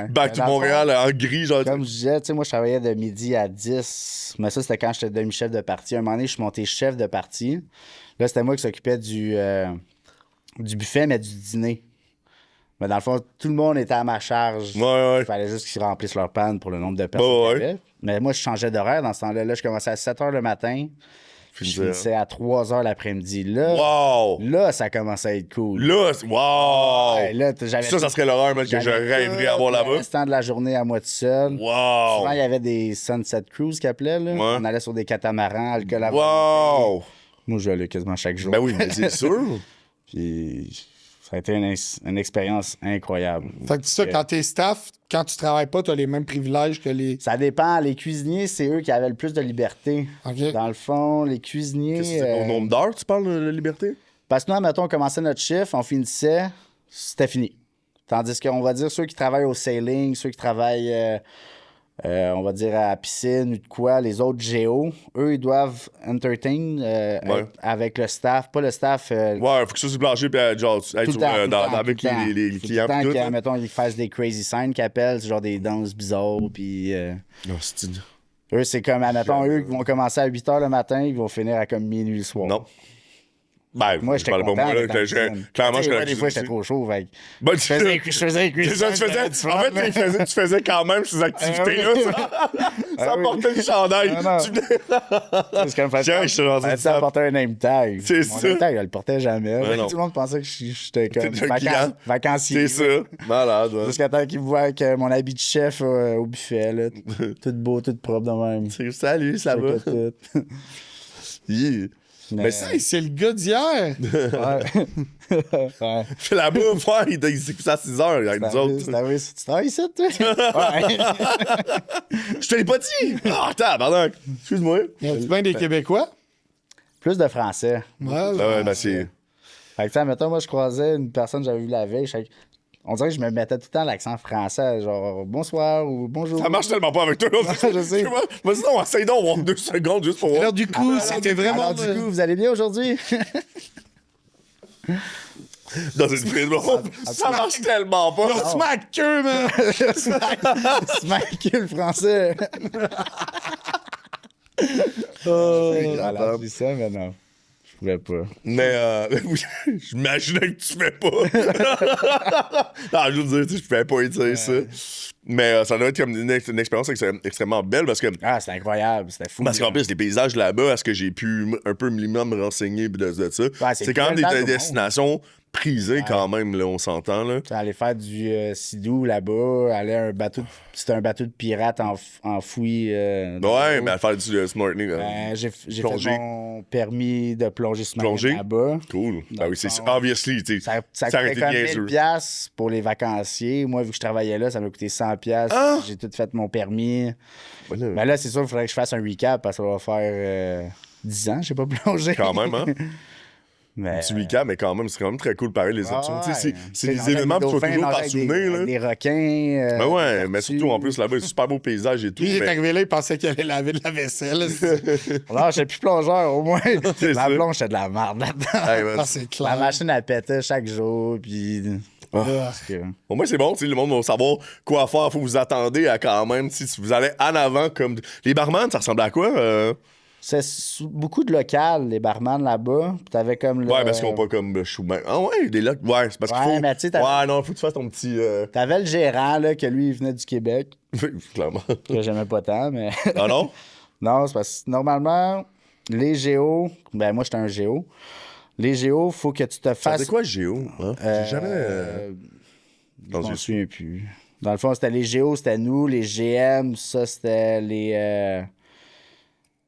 dans le Montréal en gris, genre. Comme je disais, tu sais, moi, je travaillais de midi à 10. Mais ça, c'était quand j'étais demi-chef de parti. À un moment donné, je suis monté chef de parti. Là, c'était moi qui s'occupais du buffet, mais du dîner. Mais dans le fond, tout le monde était à ma charge. Ouais. Il fallait juste qu'ils remplissent leur panne pour le nombre de personnes Ouais. qu'il y avait. Mais moi, je changeais d'horaire dans ce temps-là. Là, je commençais à 7 h le matin. Puis je finissais à 3 h l'après-midi. Là, Wow! là, ça commençait à être cool. Là, wow! Ouais, là, j'avais Ça serait l'horreur, man, que je j'avais rêverais tout avoir le là-bas. restant de la journée à moi tout seul. Wow! Souvent, il y avait des Sunset Cruise qu'ils appelaient. Là. Ouais. On allait sur des catamarans, alcool à volonté. Wow! Moi, je allais quasiment chaque jour. Ben oui, mais c'est sûr. Puis ça a été une expérience incroyable. Fait que ça, quand t'es staff, quand tu travailles pas, t'as les mêmes privilèges que les. Ça dépend. Les cuisiniers, c'est eux qui avaient le plus de liberté. OK. Dans le fond, les cuisiniers... Qu'est-ce que c'est? Au nombre d'heures, tu parles de la liberté? Parce que nous, admettons, on commençait notre chiffre, on finissait, c'était fini. Tandis qu'on va dire ceux qui travaillent au sailing, ceux qui travaillent on va dire à la piscine ou de quoi. Les autres géos, eux, ils doivent entertain avec le staff. Pas le staff. Ouais, faut que ça soit plancher, puis genre, être Tout le temps, tout le temps, avec tout le temps. les Tout clients. le temps Pis tout, qu'ils, là. mettons, ils fassent des crazy signs qu'ils appellent, c'est genre des danses bizarres. Puis Non, c'est... eux, c'est comme, admettons, eux qui vont commencer à 8 h le matin, ils vont finir à comme minuit le soir. Non. Ben, Moi, je j'étais parlais content. pas moi, là. d'être dans la piscine. Clairement, Tu sais, je moi, des fois, j'étais trop chaud. Fait que Ben, je faisais un C'est ça, tu faisais. En fait, tu faisais quand même ces activités-là. Ça portait le chandail. Non. Tu venais- C'est comme Tiens, je te rendais ça ça. portait un name tag. C'est Mon ça. name tag, elle le portait jamais. Ouais, Fait que non. tout le monde pensait que j'étais comme T'étais un client. vacancier. C'est ça. Malade, ouais. Jusqu'à temps qu'ils voient avec mon habit de chef au buffet. Là. Tout beau, tout propre de même. Salut, ça va? Tout. Yeah. Mais ça, Hey, c'est le gars d'hier. ouais. Ouais. Là-bas, ouais, il s'est couché à 6 heures avec nous autres. Tu travailles ici, toi? Ouais. Je te l'ai pas dit! Ah, pardon. Excuse-moi. Y a bien des Québécois? Plus de français. Ouais, Ouais, ben c'est. Fait que, tu sais, mettons, moi, je croisais une personne que j'avais vue la veille. On dirait que je me mettais tout le temps l'accent français, genre bonsoir ou bonjour. Ça marche tellement pas avec toi. Je sais. Vas-y, non, essaye donc, on va 2 secondes juste pour voir. Alors, du coup, c'était vraiment. Alors, du coup, vous allez bien aujourd'hui? Dans une prise, ça marche tellement pas. Smack queue, man! Smack le français. Voilà, c'est ça, mais non. Je pouvais pas. Mais j'imaginais que tu fais pas. Non, je veux dire, tu sais, je pouvais pas dire ça. Mais ça doit être comme une expérience extrêmement belle parce que. Ah, c'était incroyable, c'était fou. Parce qu'en plus, les paysages là-bas, est-ce que j'ai pu un peu minimum me renseigner de ça? Ouais, c'est quand même tellement des de destinations prisées quand même, là, on s'entend. Là. Aller faire du Sidou là-bas, aller à un bateau. C'était un bateau de pirates en fouille. Ouais, mais à faire du snorkeling. J'ai fait Plonger. mon permis de plonger sous-marin Plonger? là-bas. Cool. Dans Ah oui, le c'est fond, obviously, tu sais. Ça aurait coûtait été comme bien 1000 sûr. piastres pour les vacanciers. Moi, vu que je travaillais là, ça m'a coûté 100 piastres. Ah! J'ai tout fait mon permis. Voilà. Mais là, c'est sûr, il faudrait que je fasse un recap parce que ça va faire 10 ans, je sais pas plonger. Quand même, hein? Mais, Du week-end, mais quand même, c'est quand même très cool pareil, les options. Tu sais, c'est des nager événements avec qu'il faut des toujours dauphins, t'en nager souvenir. avec Là. des requins. Ben ouais, mais tortues. surtout en plus là-bas, super beau paysage et tout. Lui, il est mais... arrivé là, il pensait qu'il allait laver de la vaisselle. Alors, j'étais plus plongeur, au moins. C'est La ça. plonge, c'était de la merde là-dedans. Hey, man. Ah, c'est La clair. machine, elle pétait chaque jour, puis... Ah. Parce que- Au moins, c'est bon, tu sais, le monde va savoir quoi faire. Faut vous attendre à quand même, si vous allez en avant comme. Les barman, ça ressemble à quoi? C'est beaucoup de local, les barman là-bas. Puis t'avais comme le... Ouais, parce qu'ils ont pas comme choumain. Ah ouais, des locs. Ouais, c'est parce qu'il Ouais, faut. mais tu sais, t'as- Ouais, non, faut que tu fasses ton petit. T'avais le gérant, là, que lui, il venait du Québec. Clairement. Que j'aimais pas tant, mais... Ah non? Non, c'est parce que normalement, les géos... Ben, moi, j'étais un géo. Les géos, faut que tu te Ça fasses... c'est quoi, Géo? Hein? J'ai jamais. Je m'en souviens plus. Dans le fond, c'était les géos, c'était nous. Les GM, ça, c'était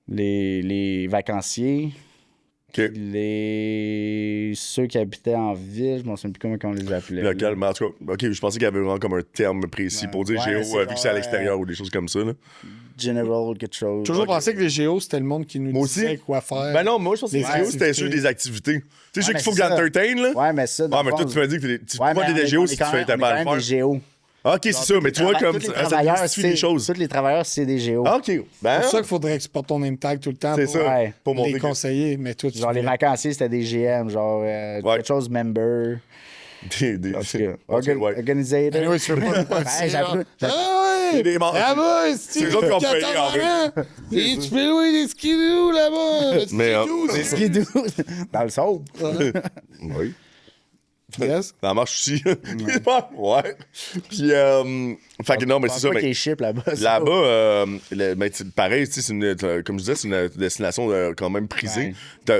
les vacanciers. Ok. Ceux qui habitaient en ville, je m'en souviens plus comment on les appelait. Local, mais en tout cas, ok, je pensais qu'il y avait vraiment comme un terme précis pour dire Ouais, Géo, c'est vu que c'est à genre, l'extérieur ou des choses comme ça. Là. General, quelque chose. Toujours pensé que les géos, c'était le monde qui nous Moi aussi. disait quoi faire. Ben non, moi je pense que les Les Géo, c'était activités. sûr des activités. Tu sais, ceux mais qu'il faut c'est que ça. entertain, là. Ouais, mais ça, dans Ah, le mais toi, fond, tu m'as dit que tu ouais, peux pas mais des géos on si est tu quand fais même- ta on est quand mal même faire. des géos. Ok, c'est ça, mais tu vois, comme tous les ça travailleurs, demystifie les choses. tous les travailleurs, c'est des géos. Ok, ben. C'est pour ça qu'il faudrait que tu portes ton name tag tout le temps C'est pour ça. Ouais. Pour les montrer que. conseiller. Mais toi, tu Genre, les vacanciers, c'était des GM, genre Ouais. quelque chose member. Des. En tout cas, Ok, ouais. organisator. Anyway, tu veux pas nous Ouais, partir. j'ai Ah ouais! Des membres. Là-bas, C'est eux autres qui ont payé, en fait. Et tu peux louer des skidoo là-bas. Mais, des skidoo dans le sol. Oui. Yes. Ça marche aussi. Ouais. Puis, fait que non, mais c'est ça. Pas Mais qu'ils ship là-bas. ça. là-bas, pareil, tu sais, comme je disais, c'est une destination quand même prisée.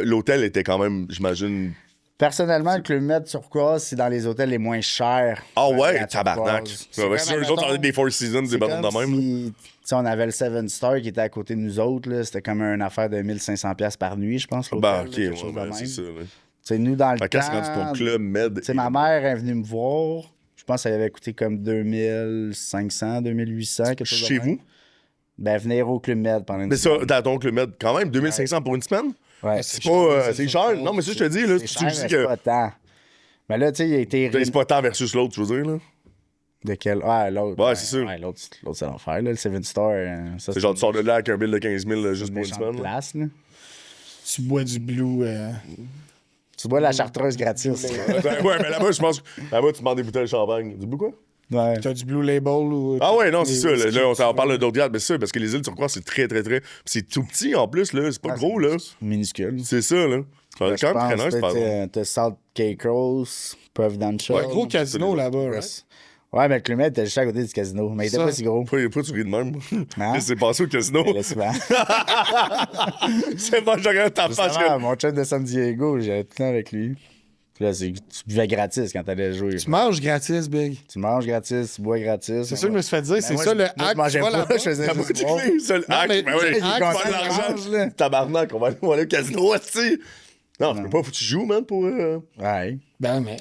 L'hôtel était quand même, j'imagine. Personnellement, le Club Med turquoise, c'est dans les hôtels les moins chers. Ah ouais, À tabarnak. Turquoise. Ouais, comme, c'est sûr, les admettons, autres, on avait des Four Seasons, des c'est bâtons de comme même. si, tu sais, on avait le Seven Star qui était à côté de nous autres. Là. C'était comme une affaire de 1500$ par nuit, je pense. Bah, l'hôtel, ok, là, quelque ouais, chose de ben, même. c'est ça. là. Tu sais, nous, dans le Fait que quand c'est rendu temps... ton club med. Tu sais, ma mère est venue me voir. Je pense que ça avait coûté comme 2500, 2800, quelque chose de Chez même. vous? Ben, venir au Club Med pendant une Mais ça, semaine. dans ton club med, quand même, 2500 pour une semaine? Ouais. C'est pas. C'est cher. Non, mais ça, je te dis, là, C'est tu cher, dis mais que. c'est pas tant. Mais là, tu sais, il a été... C'est pas tant versus l'autre, tu veux dire, là? De quel? Ah, l'autre. Ouais, c'est ça. Ouais, l'autre, c'est l'enfer, là. Le 7 Star. Ça, C'est genre, tu sors de là avec un bill de 15 000 juste pour une méchante semaine. Là. place, là. Tu bois du blue. Tu bois la chartreuse gratis. Ouais, mais là-bas, je pense que là-bas, tu demandes des bouteilles de champagne. Du bout quoi? Ouais. T'as du blue label ou. Ah ouais, non, c'est ça. les- Là, on parle d'autres gars, mais c'est ça, parce que les îles turquoises, c'est très, très, très. C'est tout petit en plus, là. C'est pas gros, là. Minuscule. C'est ça, là. Ça va être quand même très nice, par exemple. T'as Salt Caicos, Providential. Un gros casino là-bas, right? Ouais, mais le club était juste à côté du casino. Mais il était Ça. pas si gros. Pourquoi tu ris de même? Hein? C'est passé au casino. Mais là, souvent. C'est pas, je regarde ta face. Justement, mon chum de San Diego, j'allais tout le temps avec lui. Puis là, tu buvais gratis quand t'allais jouer. Tu manges gratis, Big. Tu manges gratis, tu bois gratis. C'est ça que je me suis fait dire. C'est moi, ça je- le moi, je hack. mangeais Tu vas pas, là-bas. je faisais Ah, moi, juste tu boire. clés, c'est le hack. mais Ben oui, le hack, pas tu de l'argent. manges, là. Tabarnak, on va aller au casino, aussi. Non, tu peux pas, faut que tu joues, man, pour. Ouais. Ben, mais.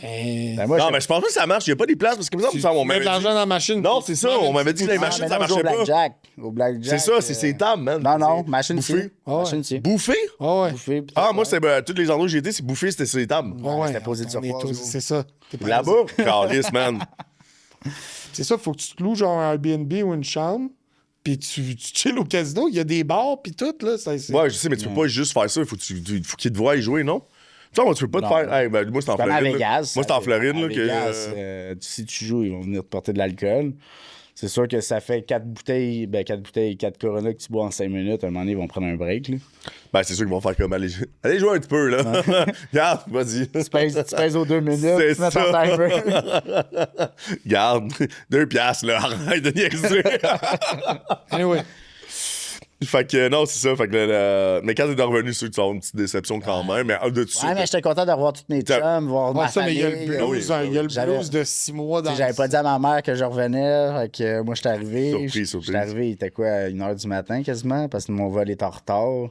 Ben, moi, Non, mais je pense pas que ça marche. Il y a pas des places, parce que, comme ça, on Tu mets m'avait de l'argent dit. dans la machine. Non, c'est ça, on m'avait dit que les machines, ça marchait au pas. Blackjack. Au Blackjack. C'est ça, c'est ces tables, man. Non, non, C'est machine bouffé. ici. Machine ici. Bouffé? Ah ouais. Bouffé, puis Ah, tout, moi, ouais. c'était tous les endroits où j'ai été, c'est bouffé, c'était sur les tables. Ouais, c'était posé de on est surpoids, tous- gros. C'est ça. T'es pas Là-bas, calice, man. C'est ça, faut que tu te loues genre un Airbnb ou une chambre, puis tu chilles au casino, il y a des bars, puis tout, là. Ouais, je sais, mais tu peux pas juste faire ça. Faut qu'il te voie y jouer, non? Tu sais, tu peux pas te Non. faire. Hey, ben, moi, c'est en Comme à Floride. là. Vegas. Moi, c'est en Floride, À là. Vegas, si tu joues, ils vont venir te porter de l'alcool. C'est sûr que ça fait 4 bouteilles, 4 Corona que tu bois en 5 minutes. À un moment donné, ils vont prendre un break. Là. Ben, c'est sûr qu'ils vont faire comme aller jouer un petit peu, là. Regarde, vas-y. Tu pèses aux 2 minutes, C'est tu mets ton ça. timer. Garde, 2 piastres, là. Arrête de niaiser. Anyway, Fait que, non, c'est ça. Fait que, mais quand t'es revenu, c'est sûr que tu vas avoir une petite déception quand même. Mais de tout Ouais, mais j'étais content de revoir toutes mes chums, voir ouais, ma ça, mais il y a le famille. blues, oui. il y a le J'avais- blues de 6 mois dans Tu sais, j'avais pas dit à ma mère que je revenais. Fait que moi, j'étais arrivé. Surprise. J'étais arrivé, il était quoi, à 1h du matin quasiment, parce que mon vol est en retard.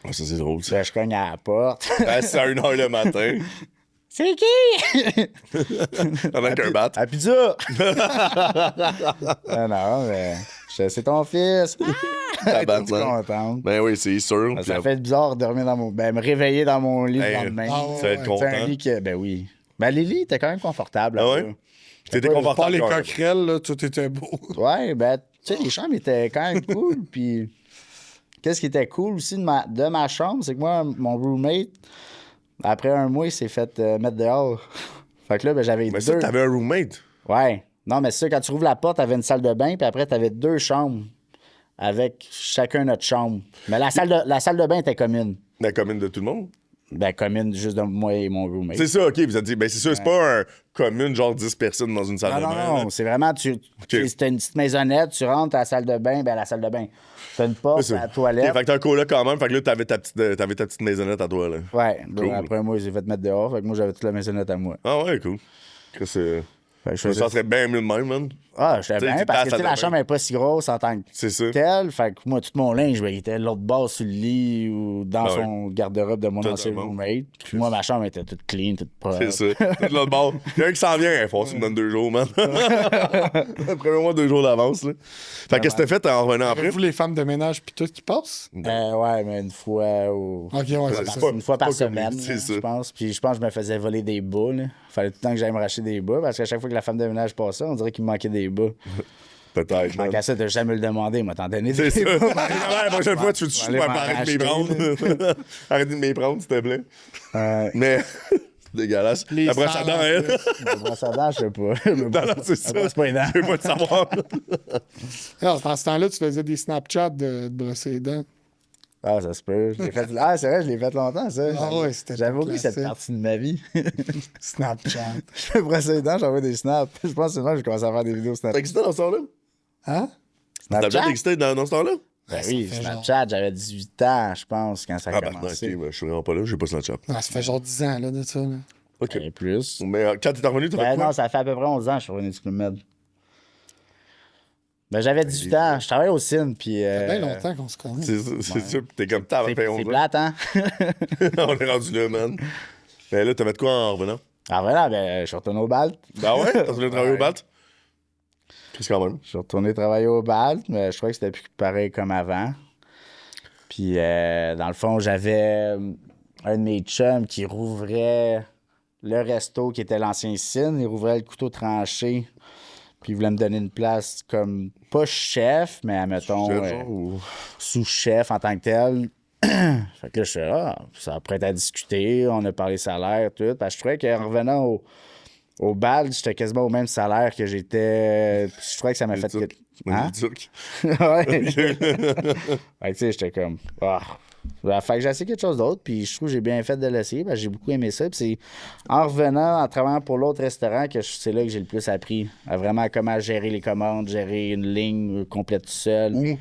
Ah, ça, c'est drôle, ça. Là, je cogne à la porte. Ah, c'est à 1h le matin. C'est qui? Avec un bat. À pizza! Ah non, mais c'est ton fils. Ah! Tabarnak. T'es contente. Ben oui, c'est sûr. Ça fait bizarre de dormir dans mon. Ben, me réveiller dans mon lit le Hey, lendemain. ah ouais, tu vas être ouais. C'est content. un lit que. Ben oui. Ben, les lits étaient quand même confortables. Ah là-bas. ouais? T'étais Pas confortable. les quand même. coquerelles, là, tout était beau. Ouais, ben, tu sais, les chambres étaient quand même cool. Puis, qu'est-ce qui était cool aussi de ma chambre, c'est que moi, mon roommate, après un mois, il s'est fait mettre dehors. Fait que là, ben, j'avais Mais ça, deux. t'avais un roommate. Ouais. Non, mais c'est ça, quand tu rouvres la porte, t'avais une salle de bain, puis après, t'avais 2 chambres avec chacun notre chambre. Mais la salle de bain était commune. La commune de tout le monde. Ben, commune juste de moi et mon roommate. C'est ça, OK. Vous avez dit, ben c'est ça, c'est pas un commune, genre 10 personnes dans une salle Non, de non, bain. non, là. c'est vraiment, c'était une petite maisonnette, tu rentres à la salle de bain, ben la salle de bain. T'as une porte, C'est ça. à la toilette. OK, fait que t'as un coloc quand même. Fait que là, t'avais ta petite maisonnette à toi, là. Ouais, donc Cool. après moi, j'ai fait mettre dehors, fait que moi, j'avais toute la maisonnette à moi. Ah ouais, cool. Chris, Fait que je ça faisais... serait bien mieux de même, man. Ah, j'étais T'sais, bien, tu parce que tasses à tu sais, la ta chambre main. n'est pas si grosse en tant que C'est ça. telle, fait que moi, tout mon linge, ben, il était de l'autre bord sur le lit ou dans Ah ouais. son garde-robe de mon ancien Totalement. roommate. Puis moi, ma chambre était toute clean, toute propre. C'est ça. Tout l'autre bord. Il y a un qui s'en vient. Il faut que tu me donnes 2 jours, man. Premier 2 jours d'avance, là. Fait que qu'est-ce que t'as fait en revenant après? Avez-vous les femmes de ménage puis tout qui passent? Ouais, mais une fois au... Ok, ouais, c'est c'est ça. pas- Une fois par c'est pas comme semaine, lui, c'est là, ça. je pense. Puis je pense que je me faisais voler des bas. Là. Fallait tout le temps que j'aille me racheter des bas parce qu'à chaque fois que la femme de ménage passait, on dirait qu'il me manquait des bas. Peut-être, man. Donc à ça, t'as jamais le demandé, il m'a t'en donné C'est des ça. bas. La prochaine fois, tu veux aller m'en arrêter de m'y racheter, prendre. Arrête de m'y prendre, s'il te plaît. Ouais. Mais, c'est dégueulasse. Les La brosse à sangs, dents, elle. Le brosse à dents, je sais pas. Non, non, c'est ça. C'est pas énorme. Je veux pas te savoir. Alors, dans ce temps-là, tu faisais des Snapchats de brosser les dents. Ah, ça se peut. Je l'ai fait... Ah, c'est vrai, je l'ai fait longtemps, ça. Ah ouais, c'était J'avais pas oublié cette classique. partie de ma vie. Snapchat. Je me brossais les dents, j'envoie des snaps. Je pense que c'est là que j'ai commencé à faire des vidéos Ça Snapchat. existait dans ce temps-là? Hein? T'as déjà existé dans ce temps-là? Ben Ça oui, fait Snapchat, j'avais 18 ans, je pense, quand ça a Ah, ben, non, commencé. ok, ben, je suis vraiment pas là, j'ai pas Snapchat. Ah, ça fait genre 10 ans, là, de ça. Là. Ok. Et plus. Mais quand t'es revenu, t'as fait Ben quoi? non, ça fait à peu près 11 ans que je suis revenu du Club Med. Ben j'avais 18 ans, je travaillais au Cine, puis... Ça fait bien longtemps qu'on se connaît. C'est ça, c'est ça. Pis t'es comme t'as C'est fait 11 c'est ans. plate, hein? On est rendu là, man. Mais là, t'as fait quoi en revenant? Ah voilà, ben je suis retourné au BALT. Ben ouais? T'as retourné travailler au BALT? Qu'est-ce quand même? Je suis retourné travailler au BALT, mais je crois que c'était plus pareil comme avant. Puis, dans le fond, j'avais un de mes chums qui rouvrait le resto qui était l'ancien Cine. Il rouvrait le couteau tranché. Puis il voulait me donner une place comme, pas chef, mais admettons, Chef, genre, ou- sous-chef en tant que tel. Fait que là, je suis ça prête à discuter. On a parlé salaire, tout. Parce que je trouvais qu'en revenant au bal, j'étais quasiment au même salaire que j'étais. Je trouvais que ça m'a fait. Turc. Hein? Les Turcs. Ouais. Fait que, tu sais, j'étais comme. Fait que j'ai essayé quelque chose d'autre, puis je trouve que j'ai bien fait de l'essayer, parce que j'ai beaucoup aimé ça. Puis c'est en revenant, en travaillant pour l'autre restaurant, que c'est là que j'ai le plus appris. À vraiment comment gérer les commandes, gérer une ligne complète tout seul. Où?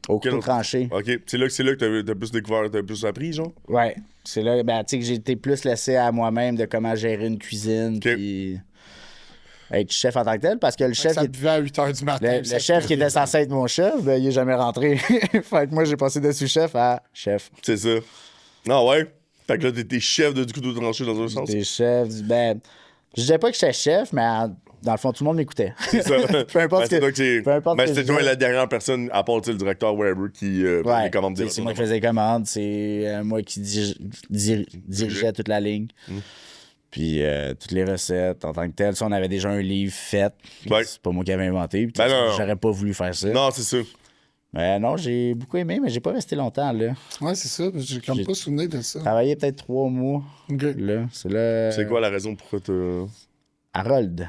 Au Quel couteau autre- tranché. OK. C'est là que t'as plus découvert, t'as plus appris, genre? Ouais. C'est là, ben, tu sais, que j'ai été plus laissé à moi-même de comment gérer une cuisine, puis être chef en tant que tel, parce que le chef. Ça te buvait à 8 h du matin. Le chef qui était censé être mon chef, ben, il est jamais rentré. Fait que moi, j'ai passé de sous-chef à chef. C'est ça. Ah ouais? Fait que là, t'étais chef de du couteau tranché dans un sens. T'es chef. Ben, je disais pas que j'étais chef, mais dans le fond, tout le monde m'écoutait. C'est ça. Peu importe Ben, ce c'est que- toi qui- peu importe Ben, ce que c'était je toi disais. la dernière personne, à part tu sais, le directeur whatever, qui Ouais, les commandes c'est moi qui faisais les commandes, c'est moi qui dirigeais toute la ligne. Puis toutes les recettes en tant que tel. Ça, on avait déjà un livre fait. Ouais. C'est pas moi qui avais inventé. Puis, Ben non. j'aurais pas voulu faire ça. Non, c'est ça. Mais non, j'ai beaucoup aimé, mais j'ai pas resté longtemps là. Ouais, c'est ça. J'ai comme pas souvenir de ça. Travaillé peut-être 3 mois. Ok. Là. C'est là. C'est quoi la raison pourquoi t'as. Harold.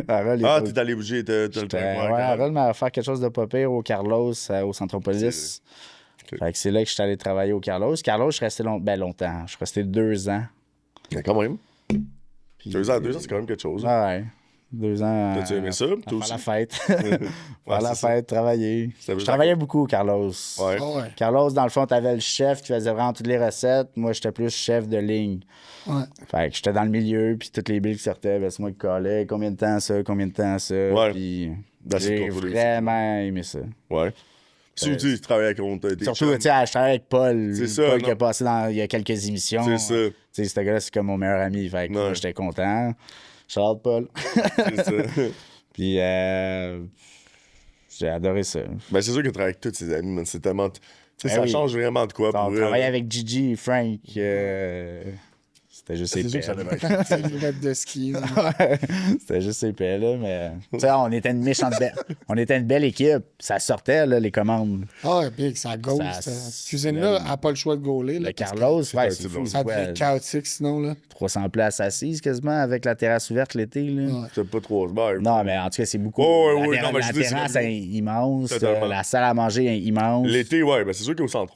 Harold Ah, était- t'es allé bouger, t'as le J'étais- temps. ouais, Harold m'a offert quelque chose de pas pire au Carlos, au Centropolis. Ok. Fait que c'est là que je suis allé travailler au Carlos. Carlos, je suis resté longtemps. Je suis resté 2 ans. Quand même. Puis- 2 ans, c'est quand même quelque chose. Ouais. 2 ans. T'as-tu aimé ça, à toi faire la aussi? fête. Faire la c'est ça. fête, travailler. Ça veut Je dire travaillais beaucoup au Carlos. Ouais. Ah ouais. Carlos, dans le fond, t'avais le chef qui faisait vraiment toutes les recettes. Moi, j'étais plus chef de ligne. Ouais. Fait que j'étais dans le milieu, puis toutes les billes qui sortaient, ben, c'est moi qui collais. Combien de temps ça, combien de temps ça. Ouais. Puis Ben, c'est j'ai ton tour vraiment aimé ça. Ouais. Surtout, tu travailles avec tes Surtout, chums. tu sais, je travaille avec Paul. C'est ça, Paul non? qui a passé il y a quelques émissions. C'est ça. Tu sais, ce gars-là, c'est comme mon meilleur ami. Fait que Ouais. moi, j'étais content. Charles Paul. C'est ça. Puis j'ai adoré ça. Ben, c'est sûr que travailler avec tous tes amis, man, c'est tellement. Tu sais, Ben ça oui. change vraiment de quoi On pour eux. travaillait avec Gigi et Frank. C'était juste C'est sûr épais. que ça là. devait être. C'est le rêve de ski. là. C'était juste épais, là, mais... Tu sais, on était une méchante belle... On était une belle équipe. Ça sortait, là, les commandes. Ah, ouais, big, ça goal. Ça- Cette cuisine-là n'a pas le choix de gauler. Là, Le Carlos, ouais, c'est c'est bon. fou. ça c'est devient quoi, chaotique sinon. Là. 300 places assises quasiment avec la terrasse ouverte l'été, là. Ouais. C'est pas trop bars. Non, mais en tout cas, c'est beaucoup. Oh, la oui, non, mais la je dis, c'est terrasse comme- est immense. Totalement. La salle à manger est immense. L'été, ouais, ben c'est sûr qu'au centre,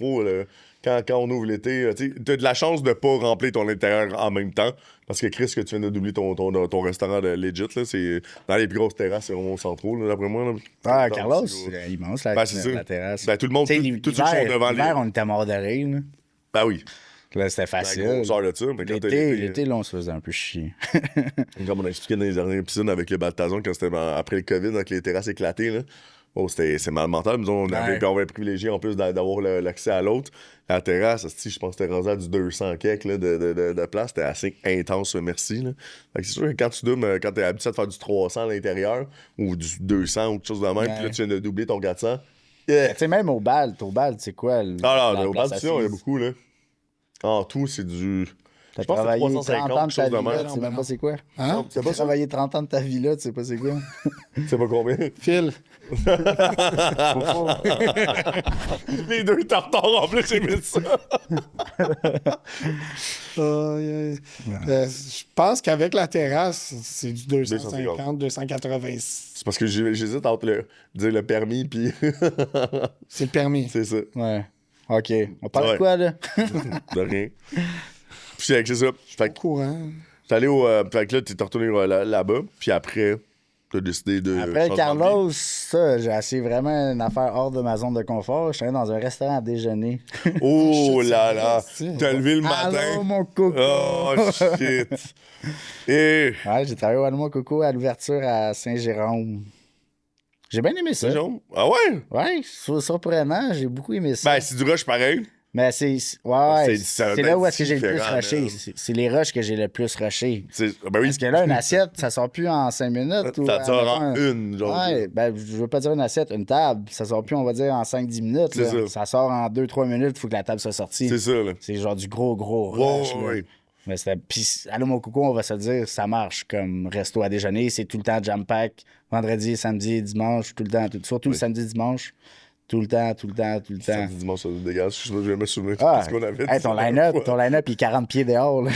quand on ouvre l'été, tu sais, t'as de la chance de pas remplir ton intérieur en même temps. Parce que Chris, que tu viens de doubler ton restaurant de legit, là, c'est dans les plus grosses terrasses, c'est vraiment au centre, là, d'après moi. Là. Ah, Dans- Carlos, c'est- c'est immense, la, Ben, c'est la ça. terrasse. Ben, tout le monde, Tu sais, tous ceux qui sont devant l'hiver, les. on était mort de rire, là. Ben oui. Là, c'était La facile. grosse heure de ça. Mais quand t'as L'été, là, on se faisait un peu chier. Comme on a expliqué dans les derniers épisodes avec le Baltazon, quand c'était après le COVID, avec les terrasses éclatées, là. Oh, c'est mal mental. Nous, on avait privilégié en plus d'avoir l'accès à l'autre. La terrasse, je pense que c'était rendu à du 200 quelques là, de place. C'était assez intense, merci. Là. Fait que c'est sûr que quand tu doubles, quand t'es habitué à te faire du 300 à l'intérieur ou du 200 ou quelque chose de même, puis là, tu viens de doubler ton 400. Yeah. Tu sais, même au bal, c'est quoi? Ah la là, au place Baltazon, il y a assise? beaucoup, là. En tout, c'est du. T'as Je pense que c'est travaillé 30 350, ans de ta quelque chose vie de là, même. tu sais même pas c'est quoi? Hein? Tu pas travaillé 30 ans de ta vie là, tu sais pas c'est quoi? Tu sais pas combien? Phil. Les deux tartares en plus, j'ai mis ça. Je pense qu'avec la terrasse, c'est du 250. 250, 286. C'est parce que j'hésite entre dire le permis puis. C'est le permis. C'est ça. Ouais. OK. On parle Ouais. de quoi, là? De rien. Puis c'est ça. Fait Au que courant. t'es allé au. Fait que là, t'es retourné là-bas. Puis après, t'as décidé de. Après changer de Carlos, vie. ça, j'ai essayé vraiment une affaire hors de ma zone de confort. Je suis allé dans un restaurant à déjeuner. Oh là là. c'est- T'as levé le Allô, matin. mon coco! Oh shit. Et. Ouais, j'ai travaillé au Allô, mon coco à l'ouverture à Saint-Jérôme. J'ai bien aimé ça. C'est jaune. Ah ouais? Ouais, surprenant, j'ai beaucoup aimé ça. Ben, c'est du rush pareil. Mais ouais, ça c'est va là être où est-ce que j'ai le plus différent, rushé. man. C'est les rushs que j'ai le plus rushé. Ben oui. Parce que là, une assiette, ça sort plus en 5 minutes. Ou Ça sort en mettons, une, genre. Ouais, ben, je veux pas dire une assiette, une table. Ça sort plus, on va dire, en 5-10 minutes. C'est là. ça. Ça sort en 2-3 minutes, il faut que la table soit sortie. C'est ça, là. C'est genre du gros Ouais, rush. là. ouais. Mais puis, allô, mon coucou, on va se le dire, ça marche comme resto à déjeuner. C'est tout le temps jam-pack. Vendredi, samedi, dimanche, tout le temps. Surtout le samedi, dimanche. Tout le temps. Samedi, dimanche, ça nous dégage. Je vais me souvenir de Ah, ce qu'on avait hey, dit. ton line-up, il est 40 pieds dehors. Là.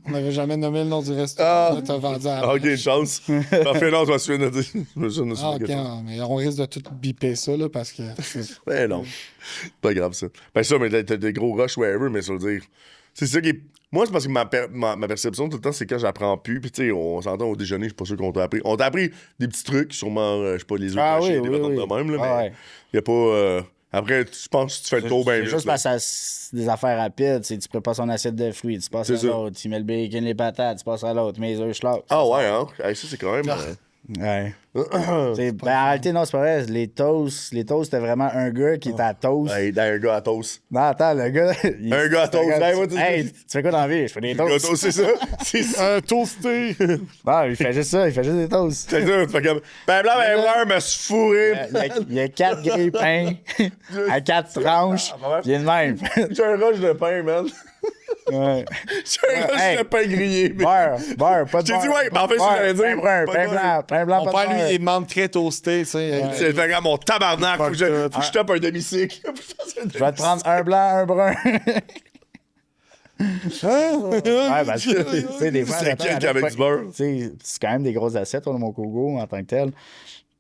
On n'avait jamais nommé le nom du restaurant. Là, t'as vendu à la Ah, ok, une chance. Parfait, non, je me suis noté. Ah, ok, non, mais on risque de tout biper ça, là, parce que... Ben non. Pas grave, ça. Ben ça, mais t'as des gros rushs, whatever, mais ça veut dire... C'est ça qui est... Moi, c'est parce que ma perception tout le temps, c'est quand j'apprends plus. Puis, tu sais, on s'entend au déjeuner, je suis pas sûr qu'on t'a appris. On t'a appris des petits trucs, sûrement, je sais pas, les œufs cachés, des patentes de même, là, mais y a pas... Après, je pense que tu fais le tour bien C'est vite. juste parce que c'est des affaires rapides. Tu prépares son assiette de fruits, tu passes à l'autre. Tu mets le bacon, les patates, tu passes à l'autre. Mais les œufs schlag. Ah ouais, hein? Hey, ça, c'est quand même... Ouais. En réalité, non, c'est pas vrai. Les toasts, c'était vraiment un gars qui était à toast. Hey, un gars à toast. Non, attends, le gars. Un gars à toast. Hey, tu fais quoi dans la vie? Je fais des Un gars à toasts. toast, c'est ça? C'est ça. Un toasté! Non, il fait juste ça, il fait juste des toasts. C'est ça, tu fais comme... Ben blanc, ben brun, me suis fourré. Il y a 4 grilles pain à 4 tranches. Il est de même. J'ai un rush de pain, man. Ouais. J'ai un rush de pain grillé. mais- Beurre, pas de J'ai beurre. dit ouais, mais en fait, c'est ce que j'allais dire. Pain brun, Pas pain de blanc, pain blanc, Mon pas de père, lui, beurre. il demande très toasté, tu sais. C'est le gars, mon tabarnak, faut que je tape un demi-cycle. Je vais te prendre un blanc, un brun. Ouais, parce que, tu sais, des fois, C'est attends, quelqu'un avec du beurre. Tu sais, c'est quand même des grosses assiettes, on a mon coco en tant que tel.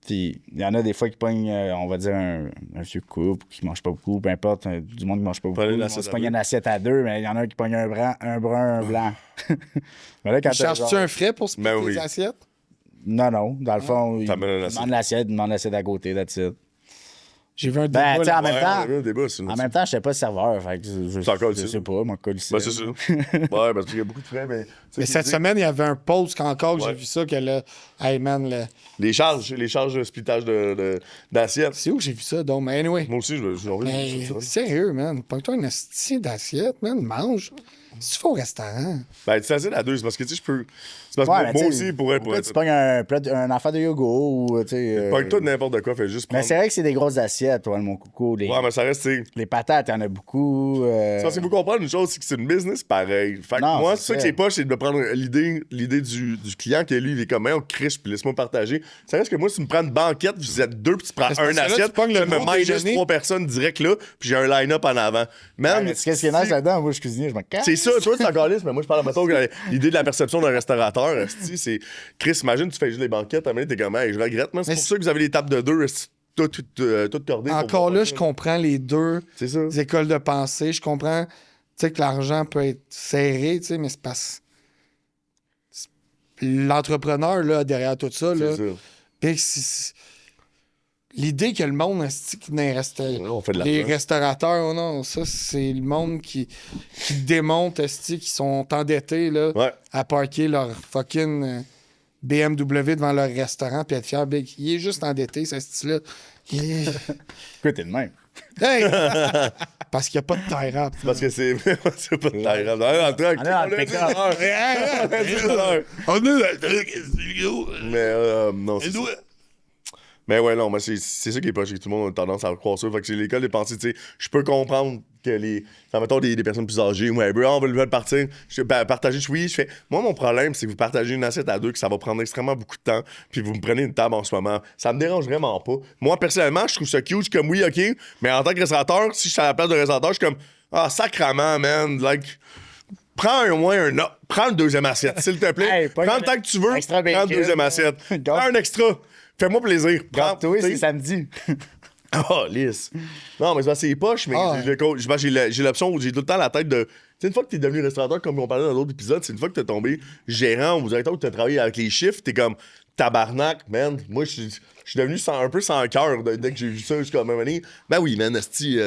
Puis, il y en a des fois qui pognent, on va dire, un vieux couple qui mange pas beaucoup, peu importe, du monde qui mange pas beaucoup. Prenez une On assiette se à pogne deux. une assiette à deux, mais il y en a un qui pogne un brun, un blanc. Mais là, quand t'as Cherches-tu genre- un frais pour se Ben payer oui. tes assiettes? Non, dans le fond, il T'amènes une assiette. demande l'assiette à côté, that's it. J'ai vu un Ben, débat, tu sais, là. en même Ouais, temps, on a eu un débat, c'est une- en même temps, je n'étais pas serveur, fait que C'est encore je le sais pas, mon colis. Ben, c'est ça. Ouais, parce qu'il y a beaucoup de frais, mais. Mais cette semaine, il y avait un post encore que Ouais. j'ai vu ça, que là, hey man, Les charges de splittage d'assiettes. c'est où que j'ai vu ça, donc? Mais anyway. Moi aussi, j'ai envie Mais de ça. sérieux, man. Pogne-toi une hostie d'assiette, man. Mange. Si tu vas au restaurant. Ben, tu t'assieds à deux, c'est parce que, tu sais, je peux. C'est parce Ouais, que mais moi tu aussi, sais, pour être. tu pognes un affaire de yogourt ou, tu sais... Pogne-toi de n'importe quoi, fais juste Mais prendre. c'est vrai que c'est des grosses assiettes, toi, mon coucou. Les, Ouais, mais ça reste, tu sais. les patates, il y en a beaucoup. C'est parce qu'il faut comprendre une chose, c'est que c'est une business pareil. Fait que Non, moi, c'est c'est ça ça. qui est poche, c'est de prendre l'idée du client que lui, il est comme, on criche, puis laisse-moi partager. Ça reste que moi, si tu me prends une banquette, vous êtes deux, puis tu prends Mais c'est parce un que là, tu assiette, pognes le tu me gros minus déjeuner. 3 personnes direct là, puis j'ai un line-up en avant. Man, Mais qu'est-ce qui est nice là-dedans? Moi, je suis cuisinier, je me casse. c'est ça, toi, c'est encore lisse, mais moi, je parle, mettons, que l'idée de la perception d'un restaurateur, esti, c'est. Chris, imagine, tu fais juste les banquettes, à un moment donné, t'es comme, hey, je regrette, man. C'est Mais pour ça que vous avez les tables de deux, esti, toutes cordées. Encore là, je comprends les deux C'est ça. écoles de pensée. Je comprends, tu sais, que l'argent peut être serré, tu sais, mais c'est parce l'entrepreneur, là, derrière tout ça, là. C'est ça. Puis l'idée que le monde, esti, qui n'est On fait de les l'argent. restaurateurs, oh non, ça, c'est le monde qui démonte, esti, qui sont endettés, là, Ouais. à parker leur fucking BMW devant leur restaurant, puis être fier, big. Il est juste endetté, ce style-là. Il est- Pourquoi t'es de même? Hey! Parce qu'il n'y a pas de tie rap. Parce que c'est c'est pas de taille. On est dans le truc. On est dans le pick-up. On est dans le truc, c'est gros. Mais non, c'est ça. Mais ouais, non, mais c'est ça qui est pas chez tout le monde a tendance à croire ça. Fait que c'est l'école des pensées, tu sais. Je peux comprendre que mettons des personnes plus âgées, ouais, on va le partir, partager, oui, je fais. Moi, mon problème, c'est que vous partagez une assiette à deux, que ça va prendre extrêmement beaucoup de temps, puis vous me prenez une table en ce moment. Ça me dérange vraiment pas. Moi, personnellement, je trouve ça cute, je suis comme oui, ok, mais en tant que restaurateur, si je suis à la place de restaurateur, je suis comme ah, sacrament, man, like. Prends au moins prends une deuxième assiette, s'il te plaît. Hey, pas prends le une- temps que tu veux, extra prends une bacon. deuxième assiette. Garde- Prends un extra. Fais-moi plaisir. Garde-toi, T'sais. c'est samedi. Ah, lisse. Non, mais c'est parce que c'est poche, mais Ah. j'ai l'option où j'ai tout le temps la tête de. Tu sais, une fois que t'es devenu restaurateur, comme on parlait dans l'autre épisode, c'est une fois que t'es tombé gérant ou directeur, que t'as travaillé avec les chiffres, t'es comme tabarnak, man. Moi, je suis devenu un peu sans cœur dès que j'ai vu ça jusqu'à même année. Ben oui, man, esti,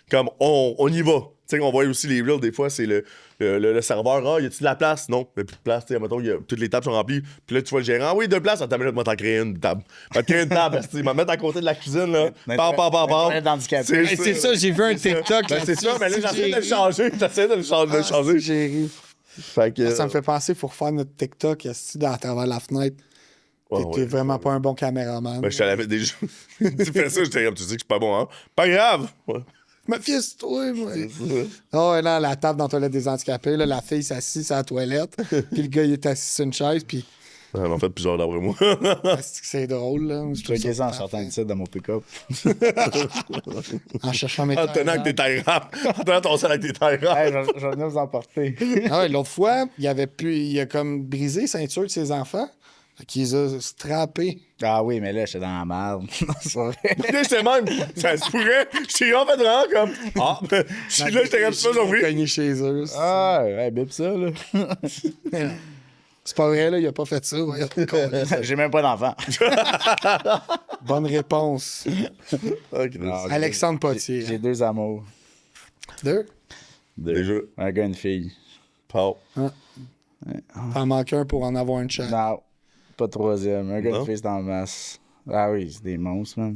comme on y va. Tu sais, on voit aussi les reels, des fois, c'est le serveur. Ah, y a-tu de la place? Non, il n'y a plus de place. Tu sais, mettons, toutes les tables sont remplies. Puis là, tu vois le gérant. Ah oui, 2 places. Attends, mais là, tu vas t'en créer une table. Va te créer une table. Tu vas mettre à côté de la cuisine, là. Toilette handicapée. Hey, c'est ça, j'ai vu un TikTok. Ben, c'est ça, mais là, j'essaie de le j'ai changer. J'essaie de le changer. ri. J'ai ri. Fait que, Ça me fait penser, il faut refaire notre TikTok esti, à travers la fenêtre. T'es vraiment pas un bon caméraman. Ben, je te l'avais déjà. Tu fais ça, j'étais comme, tu sais que je suis pas bon, hein? Pas grave. Ouais. me fies, toi, moi. Ah ouais, non, la table dans la toilette des handicapés, là, la fille s'assit à la toilette, puis le gars, il est assis sur une chaise, puis On en fait plusieurs d'après moi. c'est drôle, là. Je vais ça en sortant de ça dans mon pick-up. En cherchant mes En tenant avec tes tailles rap. En tenant ton sel avec tes tailles rap. Hey, je vais venir vous emporter. Ah ouais, l'autre fois, il a comme brisé la ceinture de ses enfants. Fait qu'il les a strappés. Ah oui, mais là, j'étais dans la merde. Non, c'est vrai. Putain, j'étais même. Ça se pourrait. J'étais en fait vraiment comme. Ah, je suis là, j'étais comme ça, j'ai oublié. Cogné chez eux. Ah, ouais, bip ça, là. C'est pas vrai, là, il a pas fait ça. Voyons. J'ai même pas d'enfant. Bonne réponse. Ok, Non, Alexandre J'ai Potier. 2 amours. Deux. déjà. Un gars et une fille. Pau. T'en manques un pour en avoir une chance. Non, pas de troisième. Un gars et Non? une fille, c'est en masse. Ah oui, c'est des monstres, man.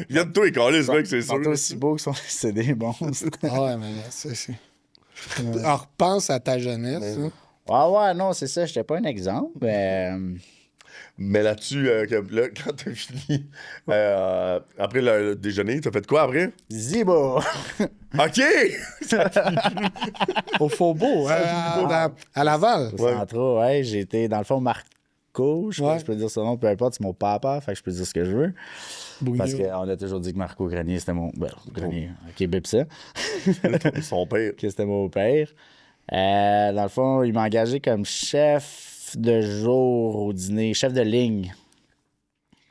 Viens de toi, et calé, ce mec, c'est Ils sont sûr. aussi beaux que c'est des monstres. Ah ouais, mais là, c'est. Alors, repense à ta jeunesse. Hein. Ah ouais, non, c'est ça. J'étais pas un exemple, mais... Mais là-dessus, là, quand t'as fini, après le déjeuner, t'as fait quoi après? Zibo! OK! Au Faubourg, à Laval. Au centre, ouais, j'ai été, dans le fond, Marco, je sais pas Ouais. si je peux dire son nom, peu importe, c'est mon papa, fait que je peux dire ce que je veux. Parce Bouillot. qu'on a toujours dit que Marco Grenier, c'était mon... Ben, Grenier, ok, bip ça. Son père. Que c'était mon père. Dans le fond, il m'a engagé comme chef de jour au dîner, chef de ligne.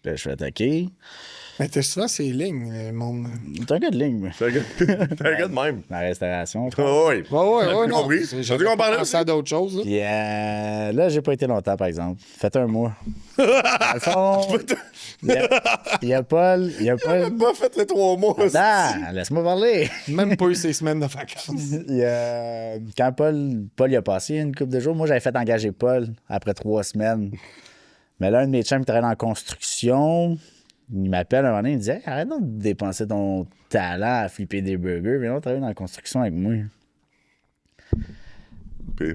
Là, je fais attaquer. Mais t'es souvent ces lignes, le monde. T'es un gars de ligne, moi. T'es un gars de même. La restauration. Oh, oui. Ouais, non. compris. C'est- T'as vu qu'on parlait pensé à d'autres choses. Là. Puis là, j'ai pas été longtemps, par exemple. Fait un mois. Dans le fond, il y a Paul. T'as pas fait les 3 mois. Non, laisse-moi parler. Même pas eu ces semaines de vacances. Quand Paul y a passé une couple de jours, moi, j'avais fait engager Paul après 3 semaines. Mais là, un de mes chums qui travaille en construction, il m'appelle un moment donné, il me dit hey, arrête donc de dépenser ton talent à flipper des burgers, viens travailler dans la construction avec moi. Puis,